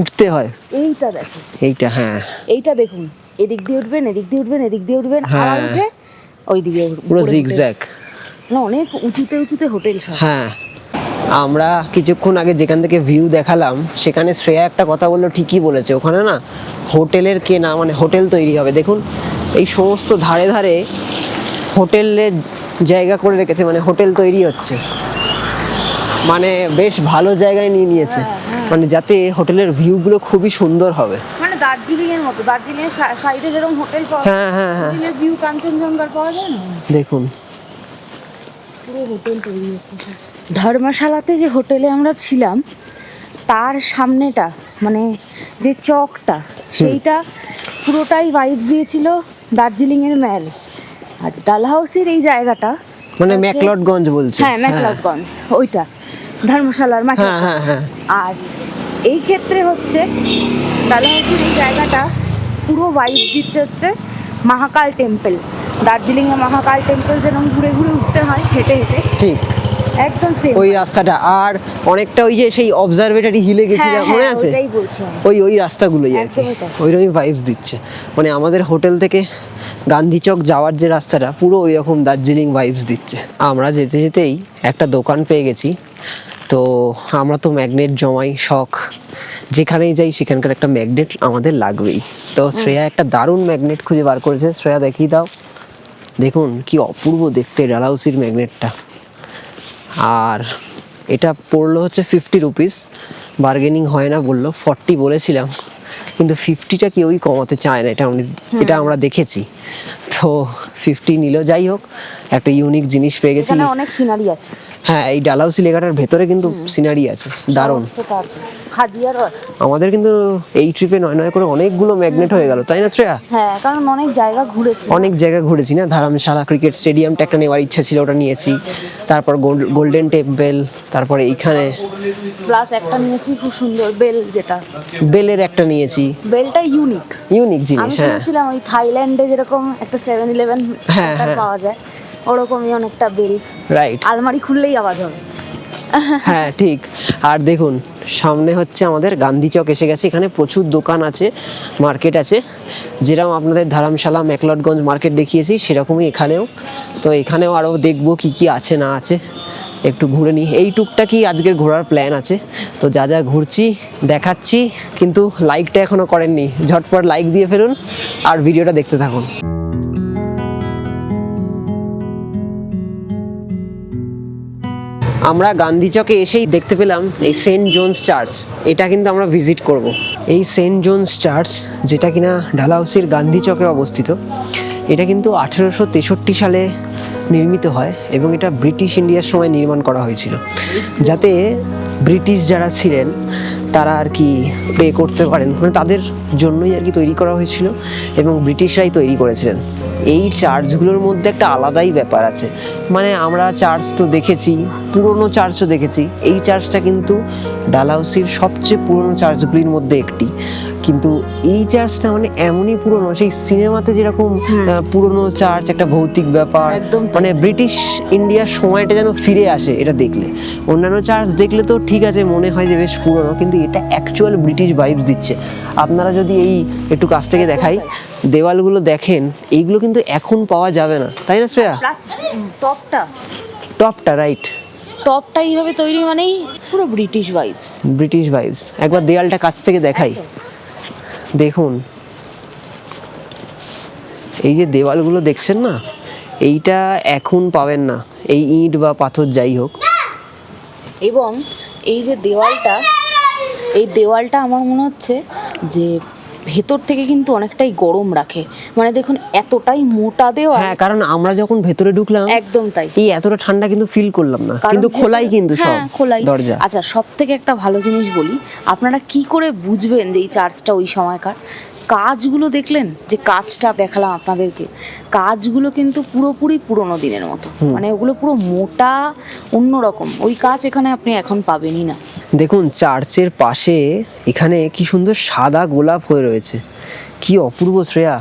উঠতে হয়। এইটা দেখো, এইটা, হ্যাঁ এইটা দেখুন, এদিক দিয়ে উঠবেন, এদিক দিয়ে উঠবেন, এদিক দিয়ে উঠবেন, হ্যাঁ। আর উঠে ওই দিকে পুরো জিগজ্যাগ। না অনেক উঁচুতে উঁচুতে হোটেল সব। হ্যাঁ, আমরা কিছুক্ষণ আগে যেখান থেকে ভিউ দেখালাম সেখানে শ্রেয়া একটা কথা বললো, ঠিকই বলেছে, ওখানে না হোটেলের কেনা মানে হোটেল তৈরি হবে। দেখুন এই সমস্ত ধারে ধারে হোটেলের জায়গা করে রেখেছে, মানে হোটেল তৈরি হচ্ছে, মানে বেশ ভালো জায়গায় নিয়ে নিয়েছে, মানে যাতে হোটেলের ভিউগুলো খুবই সুন্দর হবে। মানে দার্জিলিং এর মতো, দার্জিলিং এর সাইডে যেরকম হোটেল পাওয়া যায়, হ্যাঁ হ্যাঁ হ্যাঁ, দার্জিলিং এর ভিউ কাঞ্চনজঙ্ঘার পাওয়া যায় না, দেখুন পুরো হোটেল তৈরি হচ্ছে। ধর্মশালাতে যে হোটেলে আমরা ছিলাম তার সামনেটা মানে যে চকটা সেইটা পুরোটাই ভাইব দিয়েছিল দার্জিলিং এর ম্যাল। আর ডালহাউসের এই জায়গাটা মানে হচ্ছে- ম্যাকলডগঞ্জ বলছে। হ্যাঁ ম্যাকলডগঞ্জ, ওইটা ধর্মশালার মাঝে। হ্যাঁ হ্যাঁ হ্যাঁ, আর এই ক্ষেত্রে হচ্ছে ডালহাউসের এই জায়গাটা পুরো ভাইব দিচ্ছে হচ্ছে মহাকাল টেম্পল। দার্জিলিংয়ে মহাকাল টেম্পল যেরকম ঘুরে ঘুরে উঠতে হয় হেঁটে হেঁটে, ঠিক একদম সেম ওই রাস্তাটা। আর অনেকটা ওই যে সেই অবজারভেটরি হিলে গেছিলাম, মনে আছে? ওটাই বলছি আমি। ওই রাস্তাগুলোই আর কি, একদমই তাই। ওইরকমই ভাইবস দিচ্ছে। মানে আমাদের হোটেল থেকে গান্ধী চক যাওয়ার যে রাস্তাটা পুরো ওই রকম দার্জিলিং ভাইবস দিচ্ছে। আমরা যেতে যেতেই একটা দোকান পেয়ে গেছি। তো আমরা তো ম্যাগনেট জমাই শখ, যেখানেই যাই সেখানকার একটা ম্যাগনেট আমাদের লাগবেই। তো শ্রেয়া একটা দারুণ ম্যাগনেট খুঁজে বার করেছে। শ্রেয়া দেখিয়ে দাও, দেখুন কি অপূর্ব দেখতে ডালহাউসির ম্যাগনেটটা। আর এটা পড়লো হচ্ছে 50 রুপিস, বার্গেনিং হয় না বললো, 40 বলেছিলাম, কিন্তু 50টা কেউই কমাতে চায় না, এটা আমরা দেখেছি। তো 50 নিল। যাই হোক, একটা ইউনিক জিনিস পেয়ে গেছি। এখানে অনেক সিনারি আছে। হ্যাঁ, এই ডালহাউসি লেখাটার ভেতরে কিন্তু সিনারি আছে, দারুণ। সমস্তটা আছে, খাজিয়ারও আছে। আমাদের কিন্তু এই ট্রিপে নয় নয় করে অনেকগুলো ম্যাগনেট হয়ে গেল, তাই না শ্রেয়া? হ্যাঁ, কারণ অনেক জায়গা ঘুরেছি। অনেক জায়গা ঘুরেছি না, ধর্মশালা ক্রিকেট স্টেডিয়ামটা একটা নেওয়ার ইচ্ছা ছিল, ওটা নিয়েছি। তারপর গোল্ডেন টেম্পল, তারপরে এইখানে প্লাস একটা নিয়েছি খুব সুন্দর বেল, যেটা বেলের একটা নিয়েছি, বেলটা ইউনিক ইউনিক আমি জিনিস। হ্যাঁ শুনেছিলাম ওই থাইল্যান্ডে যেরকম একটা 7-11 হ্যাঁ, হ্যাঁ। পাওয়া যায়, ওরকমই অনেকটা বেল, রাইট, আলমারি খুললেই আওয়াজ হবে। হ্যাঁ ঠিক। আর দেখুন সামনে হচ্ছে আমাদের গান্ধী চক এসে গেছে। এখানে প্রচুর দোকান আছে, মার্কেট আছে, যেরকম আপনাদের ধর্মশালা ম্যাকলডগঞ্জ মার্কেট দেখিয়েছি সেরকমই এখানেও। তো এখানেও আরও দেখবো কি কি আছে না আছে, একটু ঘুরে নিই। এই টুকটাকই আজকের ঘোরার প্ল্যান আছে। তো যা যা ঘুরছি দেখাচ্ছি, কিন্তু লাইকটা এখনও করেননি, ঝটপট লাইক দিয়ে ফেলুন আর ভিডিওটা দেখতে থাকুন। আমরা গান্ধী চকে এসেই দেখতে পেলাম এই সেন্ট জোনস চার্চ, এটা কিন্তু আমরা ভিজিট করব। এই সেন্ট জোনস চার্চ, যেটা কিনা ডালহাউসির গান্ধী চকে অবস্থিত, এটা কিন্তু 1863 সালে নির্মিত হয় এবং এটা ব্রিটিশ ইন্ডিয়ার সময় নির্মাণ করা হয়েছিল, যাতে ব্রিটিশ যারা ছিলেন তারা আর কি প্রে করতে পারেন, মানে তাদের জন্যই আর কি তৈরি করা হয়েছিল এবং ব্রিটিশরাই তৈরি করেছিলেন। এই চার্চগুলোর মধ্যে একটা আলাদাই ব্যাপার আছে। মানে আমরা চার্চ তো দেখেছি, পুরনো চার্চও দেখেছি, এই চার্চটা কিন্তু ডালহাউসির সবচেয়ে পুরনো চার্চগুলির মধ্যে একটি। কিন্তু এই চার্চটা মানে এমনই পুরনো, সেই সিনেমাতে যেরকম পুরনো চার্চ একটা ভৌতিক ব্যাপার, একদম তাই। মানে ব্রিটিশ ইন্ডিয়ার সময়টা যেন ফিরে আসে এটা দেখলে। অন্যান্য চার্চ দেখলে তো ঠিক আছে, মনে হয় যে বেশ পুরনো, কিন্তু এটা অ্যাকচুয়াল ব্রিটিশ ভাইবস দিচ্ছে। আপনারা যদি এই একটু কাছ থেকে দেখাই, দেওয়ালগুলো দেখেন, এইগুলো কিন্তু এখন পাওয়া যাবে না, তাই না শ্রেয়া? প্লাস টপটা রাইট, টপটা এইভাবে তৈরি মানেই পুরো ব্রিটিশ ভাইবস। British vibes. একবার দেয়ালটা কাছ থেকে দেখাই, দেখুন এই যে দেওয়ালগুলো দেখছেন না, এইটা এখন পাবেন না, এই ইট বা পাথর যাই হোক। এবং এই যে দেওয়ালটা, এই দেওয়ালটা আমার মনে হচ্ছে যে ভেতর থেকে কিন্তু অনেকটাই গরম রাখে। মানে দেখুন এতটাই মোটা দেওয়াল। হ্যাঁ, কারণ আমরা যখন ভেতরে ঢুকলাম একদম তাই, এই এতটা ঠান্ডা কিন্তু ফিল করলাম না, কারণ কিন্তু খোলাই ভেতরে- কিন্তু সব হ্যাঁ, খোলাই দরজা। আচ্ছা, সব থেকে একটা ভালো জিনিস বলি, আপনারা কি করে বুঝবেন যে এই চার্চটা ওই সময়কার? কাজগুলো দেখলেন, যে কাজটা দেখালাম আপনাদেরকে, কাজগুলো কিন্তু পুরোপুরি পুরোনো দিনের মতো, মানে ওগুলো পুরো মোটা, অন্যরকম। ওই কাজ এখানে আপনি এখন পাবেনই না। দেখুন চার্চের পাশে এখানে কি সুন্দর সাদা গোলাপ হয়ে রয়েছে, কি অপূর্ব শ্রেয়া।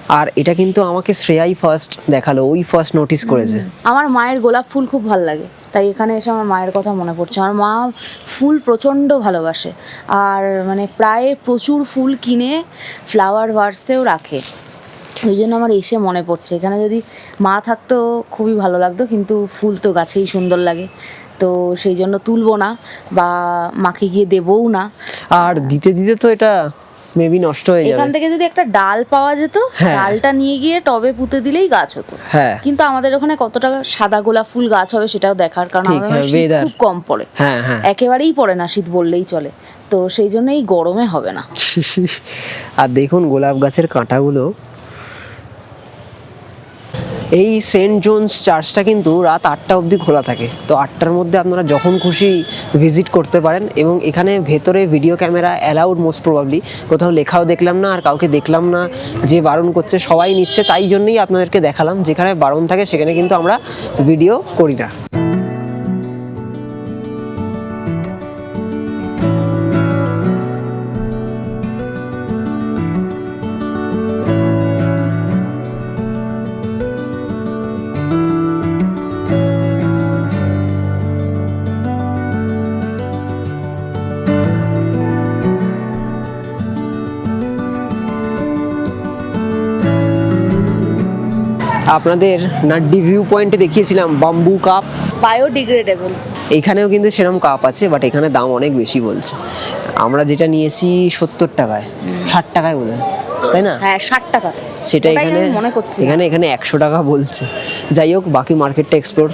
আর এটা কিন্তু আমাকে শ্রেয়াই ফার্স্ট দেখালো, ওই ফার্স্ট নোটিস করেছে। আমার মায়ের গোলাপ ফুল খুব ভালো লাগে, তাই এখানে এসে আমার মায়ের কথা মনে পড়ছে। আমার মা ফুল প্রচণ্ড ভালোবাসে, আর মানে প্রায় প্রচুর ফুল কিনে ফ্লাওয়ার ভার্সেও রাখে। ওই জন্য আমার এসে মনে পড়ছে এখানে যদি মা থাকতো খুবই ভালো লাগতো, কিন্তু ফুল তো গাছেই সুন্দর লাগে, তো সেই জন্য তুলবো না বা মাকে গিয়ে দেবও না। আর দিতে দিতে তো এটা মেবি নষ্ট হয়ে যাবে। এখান থেকে যদি একটা ডাল পাওয়া যেত, হ্যাঁ। ডালটা নিয়ে গিয়ে টবে পুঁতে দিলেই গাছ হতো। হ্যাঁ কিন্তু আমাদের ওখানে কতটা সাদা গোলাপ ফুল গাছ হবে সেটাও দেখার, কারণ ঠিক, আমাদের হ্যাঁ, ওখানে শীত weather। খুব কম পড়ে, হ্যাঁ হ্যাঁ একেবারেই পড়ে না, শীত বললেই চলে, তো সেই জন্য এই গরমে হবে না। আর দেখুন গোলাপ গাছের কাঁটাগুলো। এই সেন্ট জোনস চার্চটা কিন্তু রাত 8টা অবধি খোলা থাকে, তো 8টার মধ্যে আপনারা যখন খুশি ভিজিট করতে পারেন। এবং এখানে ভেতরে video camera allowed most probably, কোথাও লেখাও দেখলাম না আর কাউকে দেখলাম না যে বারণ করছে, সবাই নিচ্ছে, তাই জন্যই আপনাদেরকে দেখালাম। যেখানে বারণ থাকে সেখানে কিন্তু আমরা ভিডিও করি না। আপনাদের নাড্ডি ভিউ পয়েন্টে দেখিয়েছিলাম বাম্বু কাপ, বায়োডিগ্রেডেবল। এইখানেও কিন্তু সেরকম কাপ আছে, বাট এখানে দাম অনেক বেশি বলছে। আমরা যেটা নিয়েছি 70 টাকায়, 60 টাকায় বলে, তাই না? হ্যাঁ 60 টাকা, সেটা এখানে মনে করছি এখানে 100 টাকা বলছে। যাই হোক, বাকি মার্কেটটা এক্সপ্লোর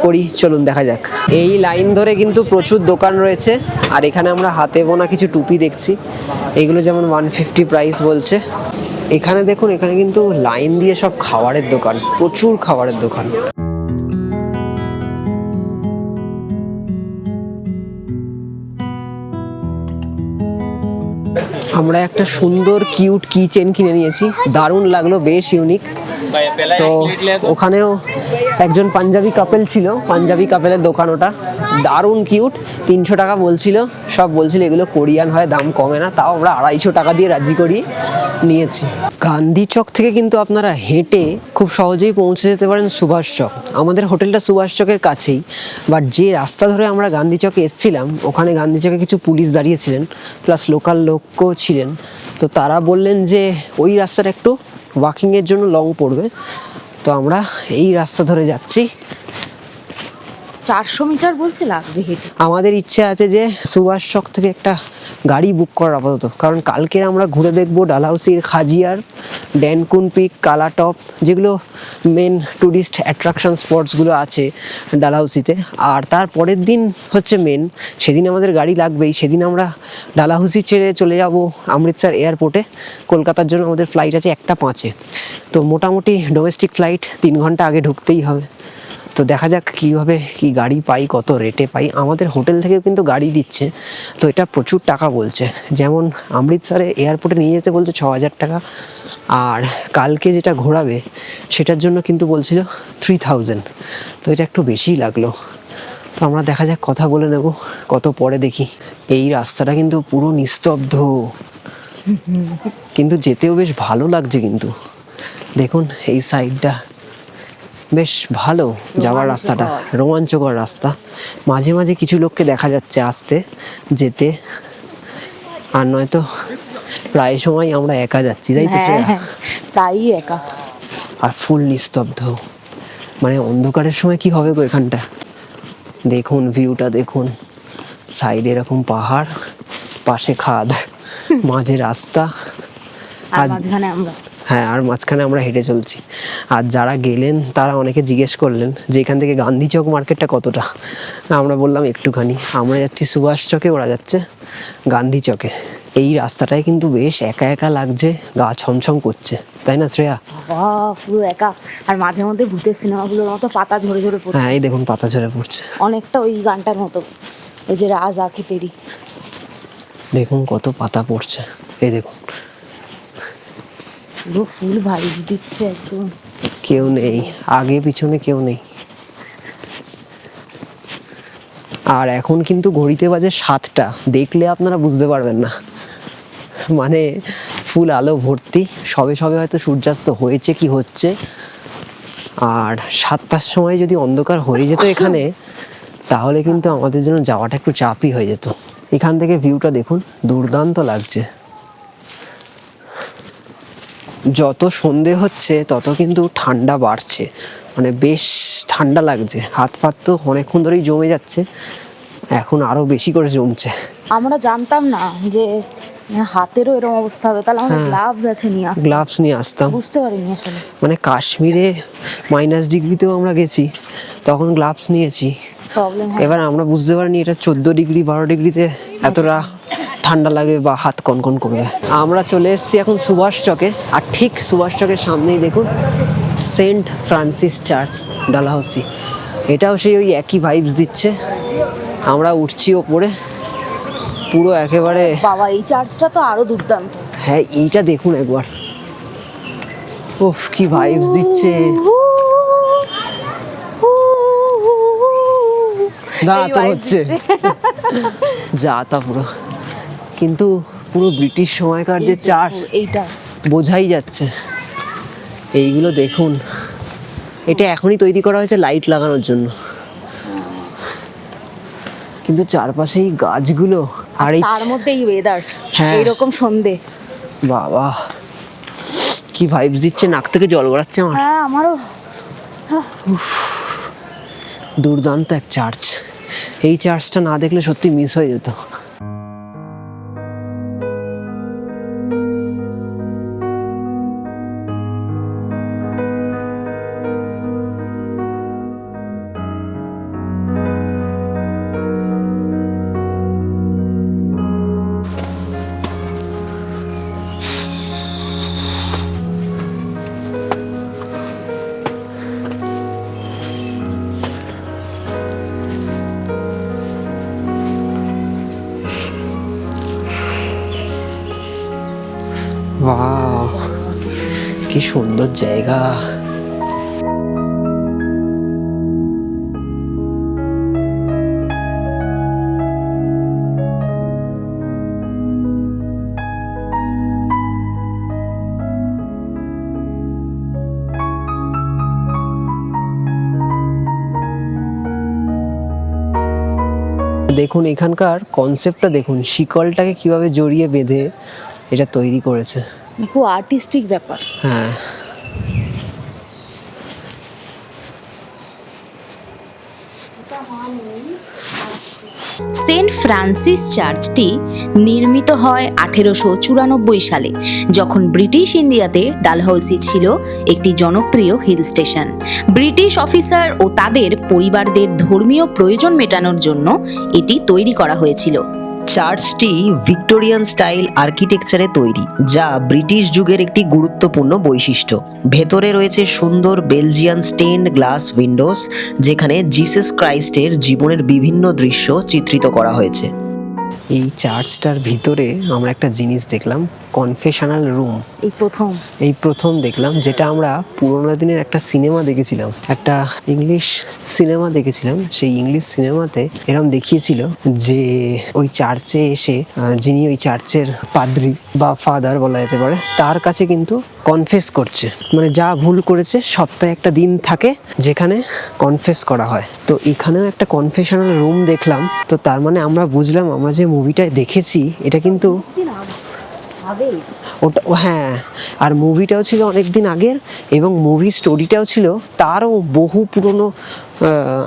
করি, চলুন দেখা যাক। এই লাইন ধরে কিন্তু প্রচুর দোকান রয়েছে, আর এখানে আমরা হাতে বোনা কিছু টুপি দেখছি, এগুলো যেমন 150 প্রাইস বলছে। এখানে দেখুন, এখানে কিন্তু লাইন দিয়ে সব খাবারের দোকান, প্রচুর খাবারের দোকান। আমরা একটা সুন্দর কিউট কি চেন কিনে নিয়েছি, দারুণ লাগলো, বেশ ইউনিক। তো ওখানেও একজন পাঞ্জাবি কাপেল ছিল, পাঞ্জাবি কাপেলের দোকান ওটা, দারুণ কিউট। 300 টাকা বলছিল, সব বলছিল এগুলো কোরিয়ান হয়, দাম কমে না, তাও আমরা 250 টাকা দিয়ে রাজি করিয়ে নিয়েছি। গান্ধী চক থেকে কিন্তু আপনারা হেঁটে খুব সহজেই পৌঁছে যেতে পারেন সুভাষ চক। আমাদের হোটেলটা সুভাষ চকের কাছেই, বাট যে রাস্তা ধরে আমরা গান্ধী চকে এসেছিলাম, ওখানে গান্ধী চকে কিছু পুলিশ দাঁড়িয়েছিলেন, প্লাস লোকাল লোকও ছিলেন। তো তারা বললেন যে ওই রাস্তাটা একটু ওয়াকিংয়ের জন্য লং পড়বে, তো আমরা এই রাস্তা ধরে যাচ্ছি। 400 মিটার বলছে লাগবে হেঁটে। আমাদের ইচ্ছে আছে যে সুভাষ চক থেকে একটা গাড়ি বুক করার আপাতত, কারণ কালকে আমরা ঘুরে দেখবো ডালহাউসির খাজিয়ার, ড্যানকুন পিক, কালাটপ, যেগুলো মেন ট্যুরিস্ট অ্যাট্রাকশন স্পটসগুলো আছে ডালহাউসিতে। আর তার পরের দিন হচ্ছে মেন, সেদিন আমাদের গাড়ি লাগবেই। সেদিন আমরা ডালহাউসি ছেড়ে চলে যাব অমৃতসর এয়ারপোর্টে, কলকাতার জন্য আমাদের ফ্লাইট আছে 1টা 5-এ। তো মোটামুটি ডোমেস্টিক ফ্লাইট 3 ঘন্টা আগে ঢুকতেই হবে। তো দেখা যাক কীভাবে কি গাড়ি পাই, কত রেটে পাই। আমাদের হোটেল থেকেও কিন্তু গাড়ি দিচ্ছে, তো এটা প্রচুর টাকা বলছে। যেমন অমৃতসরে এয়ারপোর্টে নিয়ে যেতে বলছে 6000 টাকা, আর কালকে যেটা ঘোরাবে সেটার জন্য কিন্তু বলছিল 3000। তো এটা একটু বেশিই লাগলো। তো আমরা দেখা যাক, কথা বলে নেব কত পরে দেখি। এই রাস্তাটা কিন্তু পুরো নিস্তব্ধ, কিন্তু যেতেও বেশ ভালো লাগছে। কিন্তু দেখুন এই সাইডটা বেশ ভালো, যাওয়ার রাস্তাটা রোমাঞ্চকর রাস্তা। মাঝে মাঝে কিছু লোককে দেখা যাচ্ছে আসতে যেতে, আর নয়তো প্রায় সময় আমরা একা যাচ্ছি, তাই তো শ্রেয়া? প্রায়ই একা। আর ফুল নিস্তব্ধ, মানে অন্ধকারের সময় কি হবে গো এখানটা। দেখুন ভিউটা দেখুন, সাইডে এরকম পাহাড়, পাশে খাদ, মাঝে রাস্তা, আর মাঝখানে আমরা। হ্যাঁ, আর মাঝখানে আমরা হেঁটে চলছি। আর যারা গেলেন তারা অনেকে জিজ্ঞেস করলেন যে এখান থেকে গান্ধী চক মার্কেটটা কতটা। আমরা বললাম একটুখানি। আমরা যাচ্ছি সুভাষ চকে, ওরা যাচ্ছে গান্ধী চকে। এই রাস্তাটায় কিন্তু বেশ একা একা লাগছে, গা ছমছম করছে, তাই না শ্রেয়া? বাবা পুরো একা। আর মাঝে মধ্যে ভূতের সিনেমাগুলোর মতো পাতা ঝরে ঝরে পড়ছে। হ্যাঁ, এই দেখুন পাতা ঝরে পড়ছে, অনেকটা ওই গানটার মতো, এই যে রাজ আঁখে তেরি। দেখুন কত পাতা পড়ছে, এই দেখুন। পুরো ফুল ভারী দিচ্ছে একদম, কেউ নেই আগে পিছনে, কেউ নেই। আর এখন কিন্তু ঘড়িতে বাজে 7টা, দেখলে আপনারা বুঝতে পারবেন না, মানে ফুল আলো ভর্তি। সবে সবে হয়তো সূর্যাস্ত হয়েছে কি হচ্ছে। আর 7টার সময় যদি অন্ধকার হয়ে যেত এখানে, তাহলে কিন্তু আমাদের জন্য যাওয়াটা একটু চাপই হয়ে যেত। এখান থেকে ভিউটা দেখুন, দুর্দান্ত লাগছে। যত সন্ধে হচ্ছে তত কিন্তু ঠান্ডা বাড়ছে, মানে বেশ ঠান্ডা লাগছে, হাত ফাত তো অনেকক্ষণ ধরেই জমে যাচ্ছে, এখন আরো বেশি করে জমছে। আমরা জানতাম না যে হাতেরও এরকম অবস্থা হবে, তাহলে আমাদের হ্যাঁ। গ্লাভস আছে নিয়ে আসতাম। গ্লাভস নিয়ে আসতাম। বুঝতে পারিনি আসলে। মানে কাশ্মীরে -ডিগ্রিতেও আমরা গেছি, তখন গ্লাভস নিয়েছি। প্রবলেম হয়। এবার আমরা বুঝতে পারিনি এটা 14 ডিগ্রি 12 ডিগ্রিতে এতটা ঠান্ডা লাগে বা হাত কনকন করবে। আমরা চলে এসেছি এখন সুভাষ চকে, আর ঠিক সুভাষ চকের সামনেই দেখুন সেন্ট ফ্রান্সিস চার্চ ডালহাউসি। এটাও সেই ওই একই ভাইবস দিচ্ছে। আমরা উঠছি ওপরে, পুরো একেবারে। বাবা, এই চার্চটা তো আরো দুর্দান্ত। হ্যাঁ, এইটা দেখুন একবার, উফ কি ভাইবস দিচ্ছে। দাঁড়া তো হচ্ছে যা তা পুরো, কিন্তু পুরো ব্রিটিশ সময়কার যে চার্চ এইটা বোঝাই যাচ্ছে। এইগুলো দেখুন, এটা এখনই তৈরি করা হয়েছে লাইট লাগানোর জন্য, কিন্তু চারপাশেই গাছগুলো আর এই তার মধ্যে এই ওয়েদার, হ্যাঁ। এইরকম সন্ধে, বাবা কি ভাইবস দিচ্ছে, নাক থেকে জল গড়াচ্ছে আমার। হ্যাঁ আমারও। দুর্দান্ত এক চার্চ, এই চার্চটা না দেখলে সত্যি মিস হয়ে যেত। ওয়াও, কি সুন্দর জায়গা। দেখুন এখানকার কনসেপ্টটা দেখুন, শিকলটাকে কিভাবে জড়িয়ে বেঁধে এটা তৈরি করেছে। খুব আর্টিস্টিক ব্যাপার। হ্যাঁ, সেন্ট ফ্রান্সিস চার্চটি নির্মিত হয় 1894 সালে, যখন ব্রিটিশ ইন্ডিয়াতে ডালহাউসি ছিল একটি জনপ্রিয় হিল স্টেশন। ব্রিটিশ অফিসার ও তাদের পরিবারদের ধর্মীয় প্রয়োজন মেটানোর জন্য এটি তৈরি করা হয়েছিল। চার্চটি ভিক্টোরিয়ান স্টাইল আর্কিটেকচারে তৈরি, যা ব্রিটিশ যুগের একটি গুরুত্বপূর্ণ বৈশিষ্ট্য। ভেতরে রয়েছে সুন্দর বেলজিয়ান স্টেইনড গ্লাস উইন্ডোজ, যেখানে জিসাস ক্রাইস্টের জীবনের বিভিন্ন দৃশ্য চিত্রিত করা হয়েছে। এই চার্চটার ভিতরে আমরা একটা জিনিস দেখলাম, কনফেশনাল রুম। এই প্রথম দেখলাম, যেটা আমরা পুরোনো দিনের একটা সিনেমা দেখেছিলাম, একটা ইংলিশ সিনেমা দেখেছিলাম। সেই ইংলিশ সিনেমাতে এরকম দেখিয়েছিল যে ওই চার্চে এসে যিনি ওই চার্চের পাদ্রী বা ফাদার বলা যেতে পারে, তার কাছে কিন্তু কনফেস করছে, মানে যা ভুল করেছে সপ্তাহে একটা দিন থাকে যেখানে কনফেস করা হয়। তো এখানেও একটা কনফেশনাল রুম দেখলাম। তো তার মানে আমরা বুঝলাম, আমরা যে মুভিটায় দেখেছি এটা কিন্তু ওটা, হ্যাঁ, আর মুভিটাও ছিল অনেক দিন আগের, এবং মুভি স্টোরিটাও ছিল তারও বহু পুরনো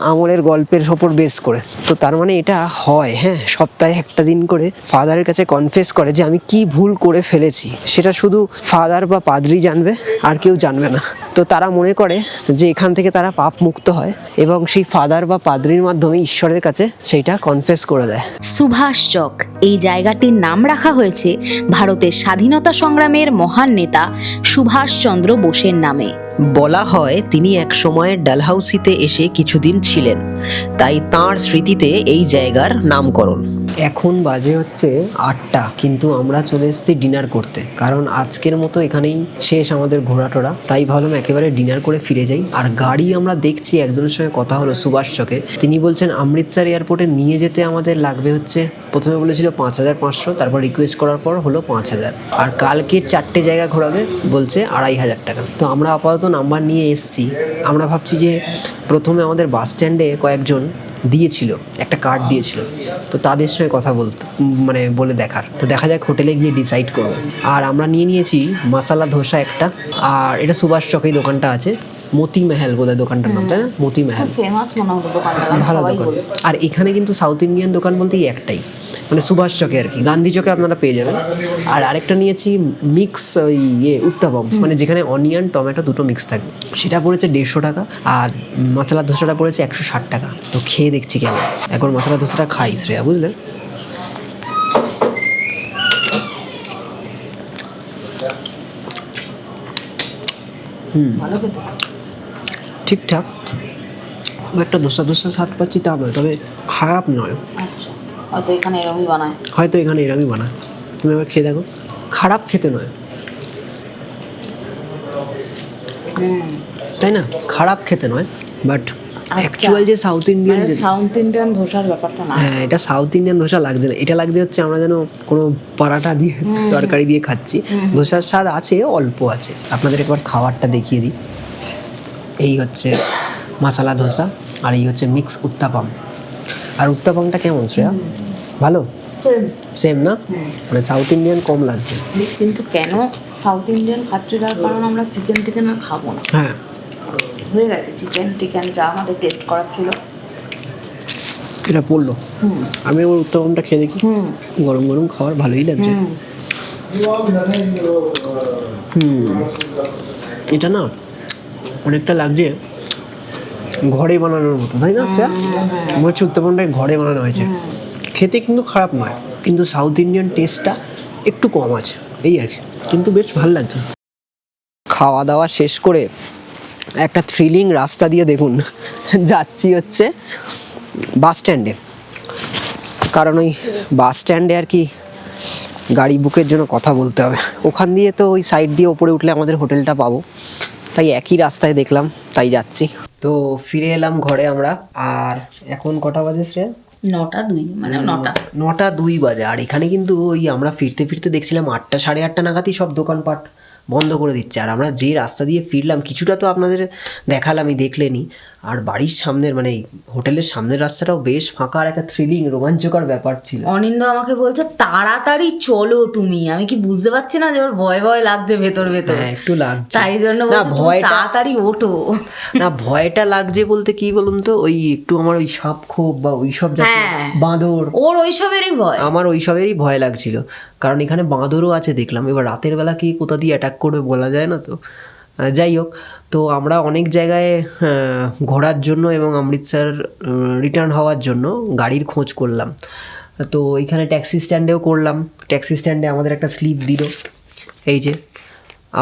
আমলের গল্পের ওপর বেস করে। তো তার মানে এটা হয়, হ্যাঁ, সপ্তাহে একটা দিন করে ফাদারের কাছে কনফেস করে যে আমি কি ভুল করে ফেলেছি, সেটা শুধু ফাদার বা পাদ্রী জানবে, আর কেউ জানবে না। তো তারা মনে করে যে এখান থেকে তারা পাপ মুক্ত হয়, এবং সেই ফাদার বা পাদ্রীর মাধ্যমে ঈশ্বরের কাছে সেইটা কনফেস করে দেয়। সুভাষ চক, এই জায়গাটির নাম রাখা হয়েছে ভারতের স্বাধীনতা সংগ্রামের মহান নেতা সুভাষচন্দ্র বোসের নামে। বলা হয় তিনি এক সময় ডালহাউসিতে এসে কিছুদিন ছিলেন, তাই তাঁর স্মৃতিতে এই জায়গার নামকরণ। এখন বাজে হচ্ছে 8টা, কিন্তু আমরা চলে এসেছি ডিনার করতে, কারণ আজকের মতো এখানেই শেষ আমাদের ঘোরাটোরা। তাই ভাবলাম একেবারে ডিনার করে ফিরে যাই। আর গাড়ি আমরা দেখছি, একজনের সঙ্গে কথা হলো সুভাষ চকে, তিনি বলছেন অমৃতসর এয়ারপোর্টে নিয়ে যেতে আমাদের লাগবে হচ্ছে, প্রথমে বলেছিল 5500, তারপর রিকোয়েস্ট করার পর হলো 5000, আর কালকে 4টে জায়গা ঘোরাবে বলছে 2500 টাকা। তো আমরা আপাতত নাম্বার নিয়ে এসছি, আমরা ভাবছি যে প্রথমে আমাদের বাস স্ট্যান্ডে কয়েকজন দিয়েছিল, একটা কার্ড দিয়েছিল, তো তাদের সঙ্গে কথা মানে বলে দেখার, তো দেখা যাক হোটেলে গিয়ে ডিসাইড করবো। আর আমরা নিয়ে নিয়েছি মশালা ধোসা একটা, আর এটা সুভাষ চকেই দোকানটা আছে, মতি মেহেল বোধহয় দোকানটার নাম, তাই না? মতি মেহেল, ফেমাস মনে হলো দোকানটা, ভালো দোকান। আর এখানে কিন্তু সাউথ ইন্ডিয়ান দোকান বলতেই একটাই, মানে সুভাষ চকে আর কি, গান্ধী চকে আপনারা পেয়ে যাবেন। আর আরেকটা নিয়েছি মিক্স ওই উত্তাপম, মানে যেখানে অনিয়ন টমেটো দুটো মিক্স থাকবে, সেটা পড়েছে 150 টাকা। আর মশলা ধোসাটা পড়েছে 160 টাকা। তো খেয়ে দেখছি কেমন, এখন মশলা ধোসাটা খাই শ্রেয়া, বুঝলে? ভালো খেতে, ঠিকঠাক, খুব একটা ধোসা স্বাদ পাচ্ছি তা নয়, তবে খারাপ নয়। আচ্ছা, হয়তো এখানে এরমই বানায়, হয়তো এখানে এরমই বানায়, তুমি আবার খেয়ে দেখো, খারাপ খেতে নয়, তাই না? খারাপ খেতে নয়, বাট অ্যাকচুয়াল যে সাউথ ইন্ডিয়ান, সাউথ ইন্ডিয়ান ধোসার ব্যাপারটা না। হ্যাঁ, এটা সাউথ ইন্ডিয়ান ধোসা লাগছে না, এটা লাগছে হচ্ছে আমরা যেন কোনো পরাঠা দিয়ে তরকারি দিয়ে খাচ্ছি। ধোসার স্বাদ আছে, অল্প আছে। আপনাদের একবার খাবারটা দেখিয়ে দিই। এই হচ্ছে মশলা ধোসা, আর এই হচ্ছে মিক্স উত্তাপম। আর উত্তাপমটা কেমন শ্রেয়া? ভালো, সেম না? মানে সাউথ ইন্ডিয়ান কম লাগছে। কিন্তু কেন সাউথ ইন্ডিয়ান খাচ্ছি, তার কারণ আমরা চিকেন টিকেন আর খাবো না, হ্যাঁ, হয়ে গেছে চিকেন টিকেন যা আমাদের টেস্ট করার ছিল। এটা পড়লো, আমি ওর উত্তাপমটা খেয়ে দেখি, গরম গরম খাবার ভালোই লাগছে। এটা না অনেকটা লাগছে ঘরে বানানোর মতো, তাই না? মনে হচ্ছে উত্তাপমটা ঘরে বানানো হয়েছে। খেতে কিন্তু খারাপ নয়, কিন্তু সাউথ ইন্ডিয়ান টেস্টটা একটু কম আছে, এই আর কি, কিন্তু বেশ ভালো লাগছে। খাওয়া দাওয়া শেষ করে একটা থ্রিলিং রাস্তা দিয়ে দেখুন যাচ্ছি হচ্ছে বাস স্ট্যান্ডে, কারণ ওই বাস স্ট্যান্ডে আর কি গাড়ি বুকের জন্য কথা বলতে হবে। ওখান দিয়ে তো ওই সাইড দিয়ে ওপরে উঠলে আমাদের হোটেলটা পাবো, তাই একই রাস্তায় দেখলাম, তাই যাচ্ছি। তো ফিরে এলাম ঘরে আমরা। আর এখন কটা বাজে শ্রেয়া? 9টা 2, মানে 9টা 2 বাজে। আর এখানে কিন্তু ওই আমরা ফিরতে ফিরতে দেখছিলাম 8টা 8:30 নাগাদই সব দোকানপাট বন্ধ করে দিচ্ছে। আর আমরা যে রাস্তা দিয়ে ফিরলাম, কিছুটা তো আপনাদের দেখালামই, দেখলেনি। আর বাড়ির সামনের মানে হোটেলের সামনের রাস্তাটাও বেশ ফাঁকা, আর একটা থ্রিলিং রোমাঞ্চকর ব্যাপার ছিল। অনিন্দ আমাকে বলছে তাড়াতাড়ি চলো তুমি, আমি কি বুঝতে পারছি না যে ওর ভয় ভয় লাগছে ভেতর ভেতর, হ্যাঁ, একটু লাগছে, তাই জন্য ভয়টা তাড়াতাড়ি ওঠো না। ভয়টা লাগছে বলতে কি বলুন তো, ওই একটু আমার ওই সাপ খোপ বা ওইসব বাঁদর, ওর ওইসবেরই ভয়, আমার ওইসবেরই ভয় লাগছিল। কারণ এখানে বাঁদরও আছে দেখলাম, এবার রাতের বেলা কি কোথা দিয়ে অ্যাটাক করবে বলা যায় না। তো যাই হোক, তো আমরা অনেক জায়গায় ঘোরার জন্য এবং অমৃতসর রিটার্ন হওয়ার জন্য গাড়ির খোঁজ করলাম। তো এখানে ট্যাক্সি স্ট্যান্ডেও করলাম, ট্যাক্সি স্ট্যান্ডে আমাদের একটা স্লিপ দিল। এই যে,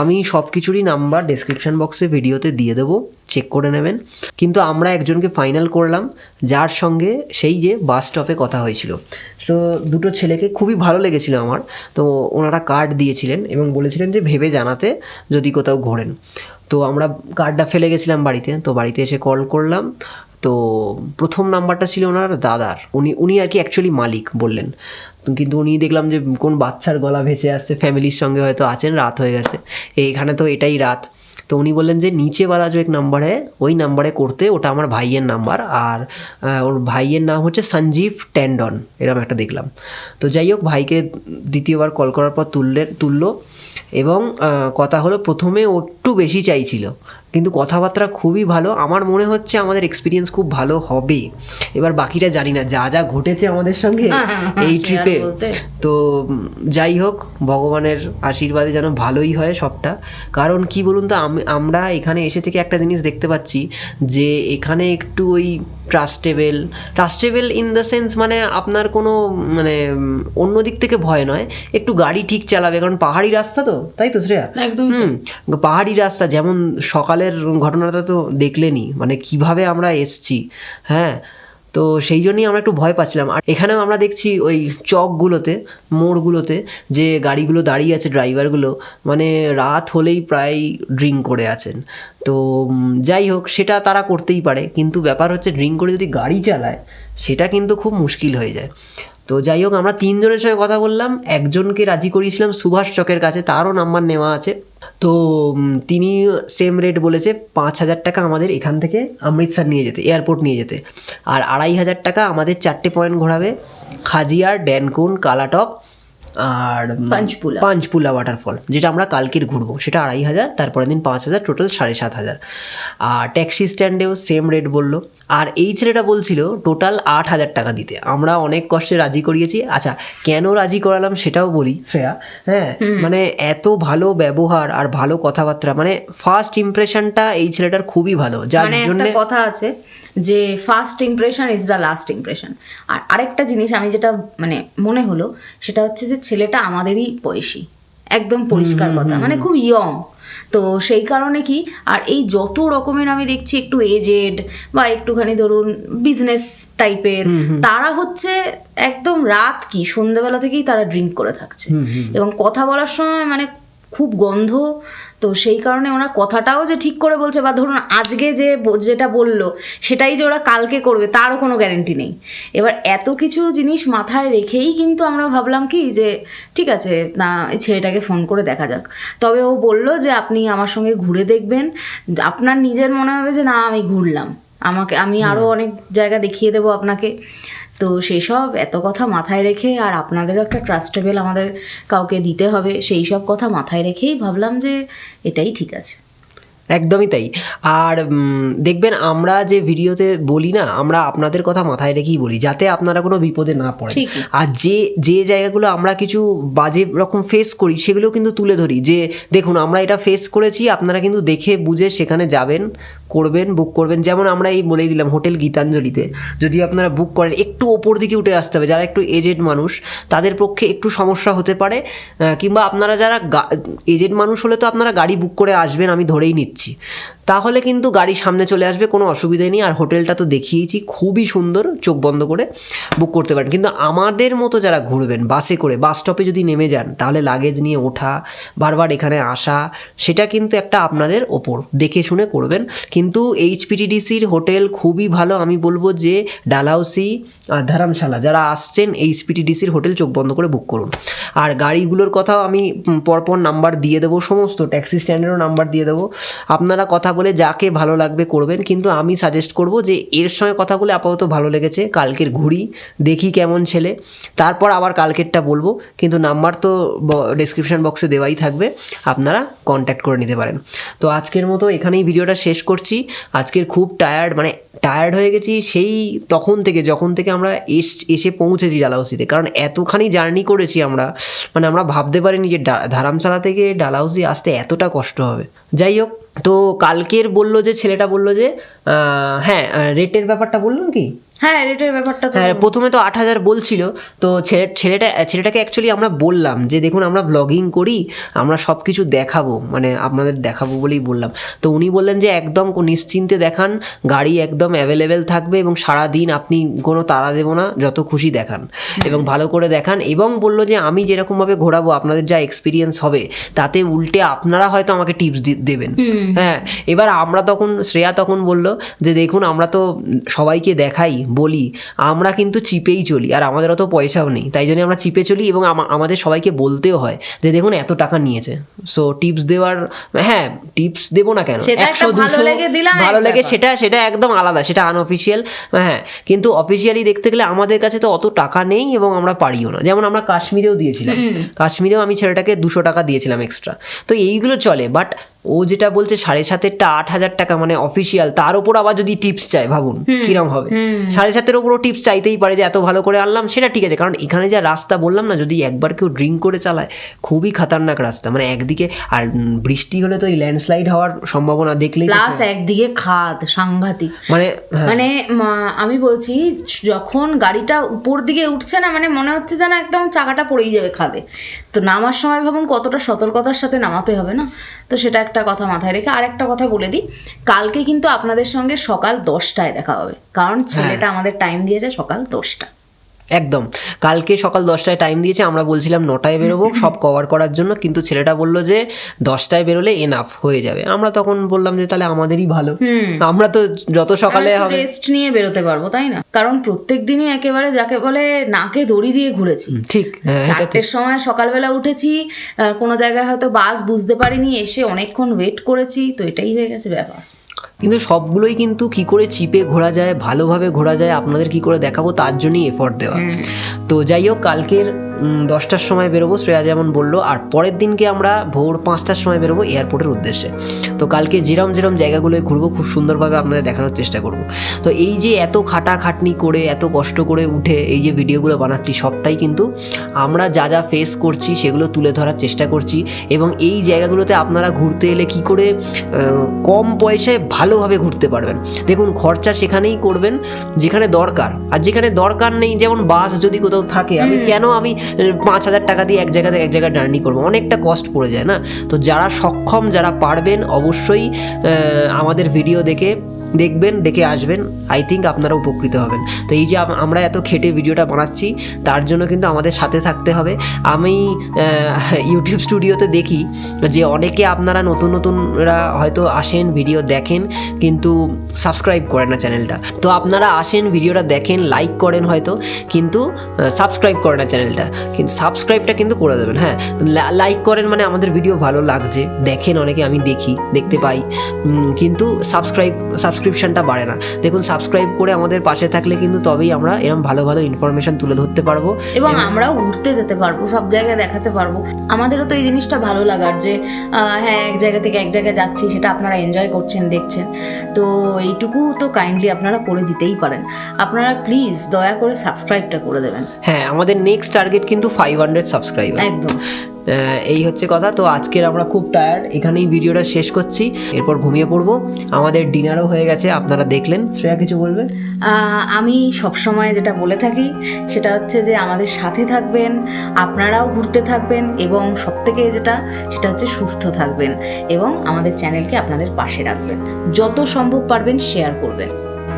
আমি সব কিছুরই নাম্বার ডেসক্রিপশান বক্সে ভিডিওতে দিয়ে দেবো, চেক করে নেবেন। কিন্তু আমরা একজনকে ফাইনাল করলাম, যার সঙ্গে সেই যে বাস স্টপে কথা হয়েছিল। তো দুটো ছেলেকে খুবই ভালো লেগেছিল আমার। তো ওনারা কার্ড দিয়েছিলেন এবং বলেছিলেন যে ভেবে জানাতে যদি কোথাও ঘোরেন। তো আমরা কার্ডটা ফেলে গেছিলাম বাড়িতে, তো বাড়িতে এসে কল করলাম। তো প্রথম নাম্বারটা ছিল ওনার দাদার, উনি আর কি অ্যাকচুয়ালি মালিক বললেন। কিন্তু উনি দেখলাম যে কোন বাচ্চার গলা ভেসে আসছে, ফ্যামিলির সঙ্গে হয়তো আছেন, রাত হয়ে গেছে, এখানে তো এটাই রাত। তো উনি বললেন যে নিচে वाला जो एक नंबर है ওই নাম্বারে করতে, ওটা আমার ভাইয়ের নাম্বার। আর ওর ভাইয়ের নাম হচ্ছে সঞ্জীব ট্যান্ডন, এরকম একটা দেখলাম। তো যাই হোক, ভাইকে দ্বিতীয়বার কল করার পর তুললো এবং কথা হলো। প্রথমে ও একটু বেশি চাইছিল, কিন্তু কথাবার্তা খুবই ভালো। আমার মনে হচ্ছে আমাদের এক্সপিরিয়েন্স খুব ভালো হবে। এবার বাকিটা জানি না, যা যা ঘটেছে আমাদের সঙ্গে এই ট্রিপে। তো যাই হোক, ভগবানের আশীর্বাদে যেন ভালোই হয় সবটা। কারণ কি বলুন তো, আমরা এখানে এসে থেকে একটা জিনিস দেখতে পাচ্ছি যে এখানে একটু ওই ট্রাস্টেবল ইন দ্য সেন্স, মানে আপনার কোনো মানে অন্য দিক থেকে ভয় নয়, একটু গাড়ি ঠিক চালাবে, কারণ পাহাড়ি রাস্তা তো, তাই তো শ্রেয়া? পাহাড়ি রাস্তা, যেমন সকালের ঘটনাটা তো দেখলেনি, মানে কিভাবে আমরা এসছি। হ্যাঁ, তো সেই জন্যই আমরা একটু ভয় পাচ্ছিলাম। আর এখানেও আমরা দেখছি ওই চকগুলোতে, মোড়গুলোতে যে গাড়িগুলো দাঁড়িয়ে আছে, ড্রাইভারগুলো মানে রাত হলেই প্রায় ড্রিঙ্ক করে আছেন। তো যাই হোক, সেটা তারা করতেই পারে, কিন্তু ব্যাপার হচ্ছে ড্রিঙ্ক করে যদি গাড়ি চালায় সেটা কিন্তু খুব মুশকিল হয়ে যায়। তো যাই হোক, আমরা 3 জনের সঙ্গে কথা বললাম, একজনকে রাজি করিয়েছিলাম সুভাষ চকের কাছে, তারও নাম্বার নেওয়া আছে। তো তিনি সেম রেট বলেছে, 5,000 টাকা আমাদের এখান থেকে অমৃতসর নিয়ে যেতে, এয়ারপোর্ট নিয়ে যেতে, আর 2,500 টাকা আমাদের 4টে পয়েন্ট ঘোরাবে, খাজিয়ার, ড্যানকুন, কালাটক আর পাঞ্চপুলা ওয়াটারফল, যেটা আমরা কালকের ঘুরবো, সেটা 2,500, তারপরের দিন 5,000, টোটাল 7,500। আর ট্যাক্সি স্ট্যান্ডেও সেম রেট বললো। আর এই ছেলেটা বলছিল টোটাল 8,000 টাকা দিতে। আমরা অনেক কষ্টে রাজি করিয়েছি। আচ্ছা, কেন রাজি করালাম সেটাও বলি শ্রেয়া। হ্যাঁ, মানে এত ভালো ব্যবহার আর ভালো কথাবার্তা, মানে ফার্স্ট ইমপ্রেশনটা এই ছেলেটার খুবই ভালো, যার জন্য কথা আছে যে first impression is the last impression. আর আরেকটা জিনিস আমি যেটা মানে মনে হলো সেটা হচ্ছে যে ছেলেটা আমাদেরই বয়সী, একদম পরিষ্কার কথা, মানে খুব ইয়ং। তো সেই কারণে কি, আর এই যত রকমের আমি দেখছি একটু এজেড বা একটুখানি ধরুন বিজনেস টাইপের, তারা হচ্ছে একদম রাত কি সন্ধ্যাবেলা থেকেই তারা ড্রিঙ্ক করে থাকছে, এবং কথা বলার সময় মানে খুব গন্ধ। তো সেই কারণে ওরা কথাটাও যে ঠিক করে বলছে, বা ধরুন আজকে যেটা বললো সেটাই যে ওরা কালকে করবে তারও কোনো গ্যারেন্টি নেই। এবার এত কিছু জিনিস মাথায় রেখেই কিন্তু আমরা ভাবলাম কি যে ঠিক আছে না, এই ছেলেটাকে ফোন করে দেখা যাক। তবে ও বলল যে আপনি আমার সঙ্গে ঘুরে দেখবেন, আপনার নিজের মনে হবে যে না আমি ঘুরলাম, আমি আরও অনেক জায়গা দেখিয়ে দেবো আপনাকে। তো সেসব এত কথা মাথায় রেখে, আর আপনাদেরও একটা ট্রাস্টেবল আমাদের কাউকে দিতে হবে, সেই সব কথা মাথায় রেখেই ভাবলাম যে এটাই ঠিক আছে। একদমই তাই। আর দেখবেন আমরা যে ভিডিওতে বলি না, আমরা আপনাদের কথা মাথায় রেখেই বলি, যাতে আপনারা কোনো বিপদে না পড়েন। আর যে জায়গাগুলো আমরা কিছু বাজে রকম ফেস করি সেগুলো কিন্তু তুলে ধরি, যে দেখুন আমরা এটা ফেস করেছি, আপনারা কিন্তু দেখে বুঝে সেখানে যাবেন, করবেন, বুক করবেন। যেমন আমরা এই বলেই দিলাম হোটেল গীতাঞ্জলিতে যদি আপনারা বুক করেন, একটু ওপর দিকে উঠে আসতে হবে, যারা একটু এজেড মানুষ তাদের পক্ষে একটু সমস্যা হতে পারে, কিংবা আপনারা যারা এজেড মানুষ হলে তো আপনারা গাড়ি বুক করে আসবেন, আমি ধরেই নিচ্ছি, তাহলে কিন্তু গাড়ি সামনে চলে আসবে, কোনো অসুবিধা নেই। আর হোটেলটা তো দেখিয়েছি, খুবই সুন্দর, চোখ বন্ধ করে বুক করতে পারেন। কিন্তু আমাদের মতো যারা ঘুরবেন বাসে করে, বাস স্টপে যদি নেমে যান, তাহলে লাগেজ নিয়ে ওঠা, বারবার এখানে আসা, সেটা কিন্তু একটা আপনাদের ওপর, দেখে শুনে করবেন। কিন্তু HPTDCর হোটেল খুবই ভালো, আমি বলবো যে ডালহাউসি, ধর্মশালা, যারা আসছেন HPTDCর হোটেল চোখ বন্ধ করে বুক করুন। আর গাড়িগুলোর কথাও আমি পরপর নাম্বার দিয়ে দেবো, সমস্ত ট্যাক্সি স্ট্যান্ডেরও নাম্বার দিয়ে দেবো, আপনারা কথা বলে যাকে ভালো লাগবে করবেন। কিন্তু আমি সাজেস্ট করব যে এর সঙ্গে কথা বলে আপাতত ভালো লেগেছে, কালকের ঘুরি, দেখি কেমন ছেলে, তারপর আবার কালকেরটা বলবো। কিন্তু নাম্বার তো ডেসক্রিপশন বক্সে দেওয়াই থাকবে, আপনারা কন্ট্যাক্ট করে নিতে পারেন। তো আজকের মতো এখানেই ভিডিওটা শেষ করছি। আজকের খুব টায়ার্ড হয়ে গেছি সেই যখন থেকে আমরা এসে পৌঁছেছি ডালহাউসিতে, কারণ এতখানি জার্নি করেছি আমরা, মানে আমরা ভাবতে পারিনি যে ধর্মশালা থেকে ডালহাউসি আসতে এতটা কষ্ট হবে। যাই হোক, তো কালকের ছেলেটা বললো যে হ্যাঁ, রেটের ব্যাপারটা বললাম কি? হ্যাঁ, রেটের ব্যাপারটা তো প্রথমে তো 8,000 বলছিল। তো ছেলেটাকে অ্যাকচুয়ালি আমরা বললাম যে দেখুন আমরা ব্লগিং করি, আমরা সব কিছু দেখাবো, মানে আপনাদের দেখাবো বলেই বললাম। তো উনি বললেন যে একদম নিশ্চিন্তে দেখান, গাড়ি একদম অ্যাভেলেবেল থাকবে, এবং সারাদিন আপনি কোনো তাড়া দেবো না, যত খুশি দেখান এবং ভালো করে দেখান। এবং বললো যে আমি যেরকমভাবে ঘোরাবো, আপনাদের যা এক্সপিরিয়েন্স হবে তাতে উল্টে আপনারা হয়তো আমাকে টিপস দেবেন। হ্যাঁ, এবার শ্রেয়া তখন বলল যে দেখুন আমরা তো সবাইকে দেখাই, বলি, আমরা কিন্তু চিপেই চলি, আর আমাদের অত পয়সাও নেই, তাই জন্য আমরা চিপে চলি, এবং আমাদের সবাইকে বলতেও হয় যে দেখুন এত টাকা নিয়েছে। সো টিপস দেওয়ার, হ্যাঁ টিপস দেবো না কেন, 100-200 ভালো লাগে, সেটা একদম আলাদা, সেটা আনঅফিসিয়াল। হ্যাঁ, কিন্তু অফিসিয়ালি দেখতে গেলে আমাদের কাছে তো অত টাকা নেই, এবং আমরা পারিও না। যেমন আমরা কাশ্মীরেও দিয়েছিলাম, কাশ্মীরেও আমি ছেলেটাকে 200 টাকা দিয়েছিলাম এক্সট্রা। তো এইগুলো চলে, বাট ও যেটা বলছে 7,500টা 8,000 টাকা, মানে অফিসিয়াল, তার উপর আবার যদি টিপস চায়, ভাবুন কিরম হবে। 7,500-এর উপরও টিপস চাইতেই পারে যে এত ভালো করে আনলাম, সেটা ঠিক আছে। কারণ এখানে যা রাস্তা বললাম না, যদি একবার কেউ ড্রিঙ্ক করে চালায়, খুবই খাতারনাক রাস্তা, মানে একদিকে, আর বৃষ্টি হলে তো এই ল্যান্ডস্লাইড হওয়ার সম্ভাবনা দেখলেই, প্লাস একদিকে খাদ সাংঘাতিক, মানে আমি বলছি যখন গাড়িটা উপর দিকে উঠছে না, মানে মনে হচ্ছে যেন একদম চাকাটা পড়েই যাবে খাদে। তো নামার সময় ভাবুন কতটা সতর্কতার সাথে নামাতে হবে না। তো সেটা একটা কথা মাথায় রেখে, আর একটা কথা বলে দিই, কালকে কিন্তু আপনাদের সঙ্গে সকাল 10টায় দেখা হবে, কারণ ছেলেটা আমাদের টাইম দিয়েছে সকাল 10টা। একদম। কালকে সকাল 10টায় টাইম দিয়েছে, আমরা বলছিলাম 9টায় বেরোবো সব কভার করার জন্য, কিন্তু ছেলেটা বললো যে 10টায় বেরোলে এনাফ হয়ে যাবে। আমরা তখন বললাম যে তাহলে আমাদেরই ভালো, আমরা তো যত সকালে হবে রেস্ট নিয়ে বেরোতে পারবো, তাই না? কারণ প্রত্যেক দিনই একেবারে যাকে বলে নাকে দড়ি দিয়ে ঘুরেছি। ঠিক, হ্যাঁ, এটা ঠিক। 4টের সময় সকালবেলা উঠেছি, কোনো জায়গায় হয়তো বাস বুঝতে পারিনি, এসে অনেকক্ষণ ওয়েট করেছি, তো এটাই হয়ে গেছে ব্যাপার। কিন্তু সবগুলোই কিন্তু কি করে চিপে ঘোরা যায়, ভালোভাবে ঘোরা যায়, আপনাদের কি করে দেখাবো তার জন্যই এফর্ট দেওয়া। তো যাই হোক, কালকের 10টার সময় বেরোবো শ্রেয়া যেমন বললো, আর পরের দিনকে আমরা ভোর 5টার সময় বেরোবো এয়ারপোর্টের উদ্দেশ্যে। তো কালকে যেরম জায়গাগুলোয় ঘুরবো খুব সুন্দরভাবে আপনাদের দেখানোর চেষ্টা করব। তো এই যে এত খাটাখাটনি করে, এত কষ্ট করে উঠে এই যে ভিডিওগুলো বানাচ্ছি, সবটাই কিন্তু আমরা যা যা ফেস করছি সেগুলো তুলে ধরার চেষ্টা করছি, এবং এই জায়গাগুলোতে আপনারা ঘুরতে এলে কি করে কম পয়সায় ভালোভাবে ঘুরতে পারবেন। দেখুন, খরচা সেখানেই করবেন যেখানে দরকার, আর যেখানে দরকার নেই, যেমন বাস যদি কোথাও থাকে, আমি 5,000 টাকা দিয়ে এক জায়গায় জার্নি করবো, অনেকটা কস্ট পড়ে যায় না? তো যারা সক্ষম, যারা পারবেন, অবশ্যই আমাদের ভিডিও দেখবেন, দেখে আসবেন। আই থিঙ্ক আপনারা উপকৃত হবেন। তো এই যে আমরা এত খেটে ভিডিওটা বানাচ্ছি, তার জন্য কিন্তু আমাদের সাথে থাকতে হবে। আমি ইউটিউব স্টুডিওতে দেখি যে অনেকে আপনারা নতুনরা হয়তো আসেন, ভিডিও দেখেন, কিন্তু সাবস্ক্রাইব করেন না চ্যানেলটা। তো আপনারা আসেন, ভিডিওটা দেখেন, লাইক করেন হয়তো, কিন্তু সাবস্ক্রাইব করেন না চ্যানেলটা। কিন্তু সাবস্ক্রাইবটা কিন্তু করে দেবেন। হ্যাঁ, লাইক করেন মানে আমাদের ভিডিও ভালো লাগছে, দেখেন অনেকে, আমি দেখতে পাই, কিন্তু সাবস্ক্রিপশনটা বাড়ে না। দেখুন, সাবস্ক্রাইব করে আমাদের পাশে থাকলে কিন্তু তবেই আমরা এরকম ভালো ভালো ইনফরমেশন তুলে ধরতে পারবো, এবং আমরাও ঘুরতে যেতে পারবো, সব জায়গায় দেখাতে পারবো। আমাদেরও তো এই জিনিসটা ভালো লাগার যে হ্যাঁ, এক জায়গা থেকে এক জায়গায় যাচ্ছি, সেটা আপনারা এনজয় করছেন, দেখছেন। তো এইটুকু তো কাইন্ডলি আপনারা করে দিতেই পারেন। আপনারা প্লিজ দয়া করে সাবস্ক্রাইবটা করে দেবেন। হ্যাঁ, আমাদের নেক্সট টার্গেট কিন্তু 500 সাবস্ক্রাইবার। একদম, এই হচ্ছে কথা। তো আজকের আমরা খুব টায়ার্ড, এখানেই ভিডিওটা শেষ করছি, এরপর ঘুমিয়ে পড়বো। আমাদের ডিনারও হয়ে গেছে, আপনারা দেখলেন। শ্রেয়া কিছু বলবে? আমি সবসময় যেটা বলে থাকি সেটা হচ্ছে যে আমাদের সাথে থাকবেন, আপনারাও ঘুরতে থাকবেন, এবং সবথেকে সেটা হচ্ছে সুস্থ থাকবেন, এবং আমাদের চ্যানেলকে আপনাদের পাশে রাখবেন। যত সম্ভব পারবেন শেয়ার করবেন।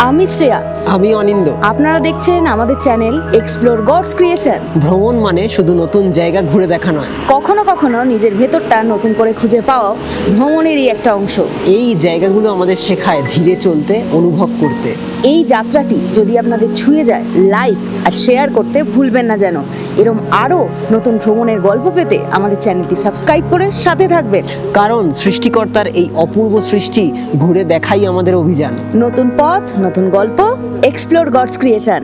আমি শ্রেয়া, আমি অনিন্দ। আপনারা দেখছেন আমাদের চ্যানেল এক্সপ্লোর গডস ক্রিয়েশন। ভ্রমণ মানে শুধু নতুন জায়গা ঘুরে দেখা নয়, কখনো কখনো নিজের ভেতরটা নতুন করে খুঁজে পাওয়া ভ্রমণেরই একটা অংশ। এই জায়গাগুলো আমাদের শেখায় ধীরে চলতে, অনুভব করতে। এই যাত্রাটি যদি আপনাদের ছুঁয়ে যায়, লাইক আর শেয়ার করতে ভুলবেন না যেন। এরকম আরও নতুন ভ্রমণের গল্প পেতে আমাদের চ্যানেলটি সাবস্ক্রাইব করে সাথে থাকবেন, কারণ সৃষ্টিকর্তার এই অপূর্ব সৃষ্টি ঘুরে দেখাই আমাদের অভিযান। নতুন পথ, নতুন গল্প, এক্সপ্লোর গডস ক্রিয়েশন।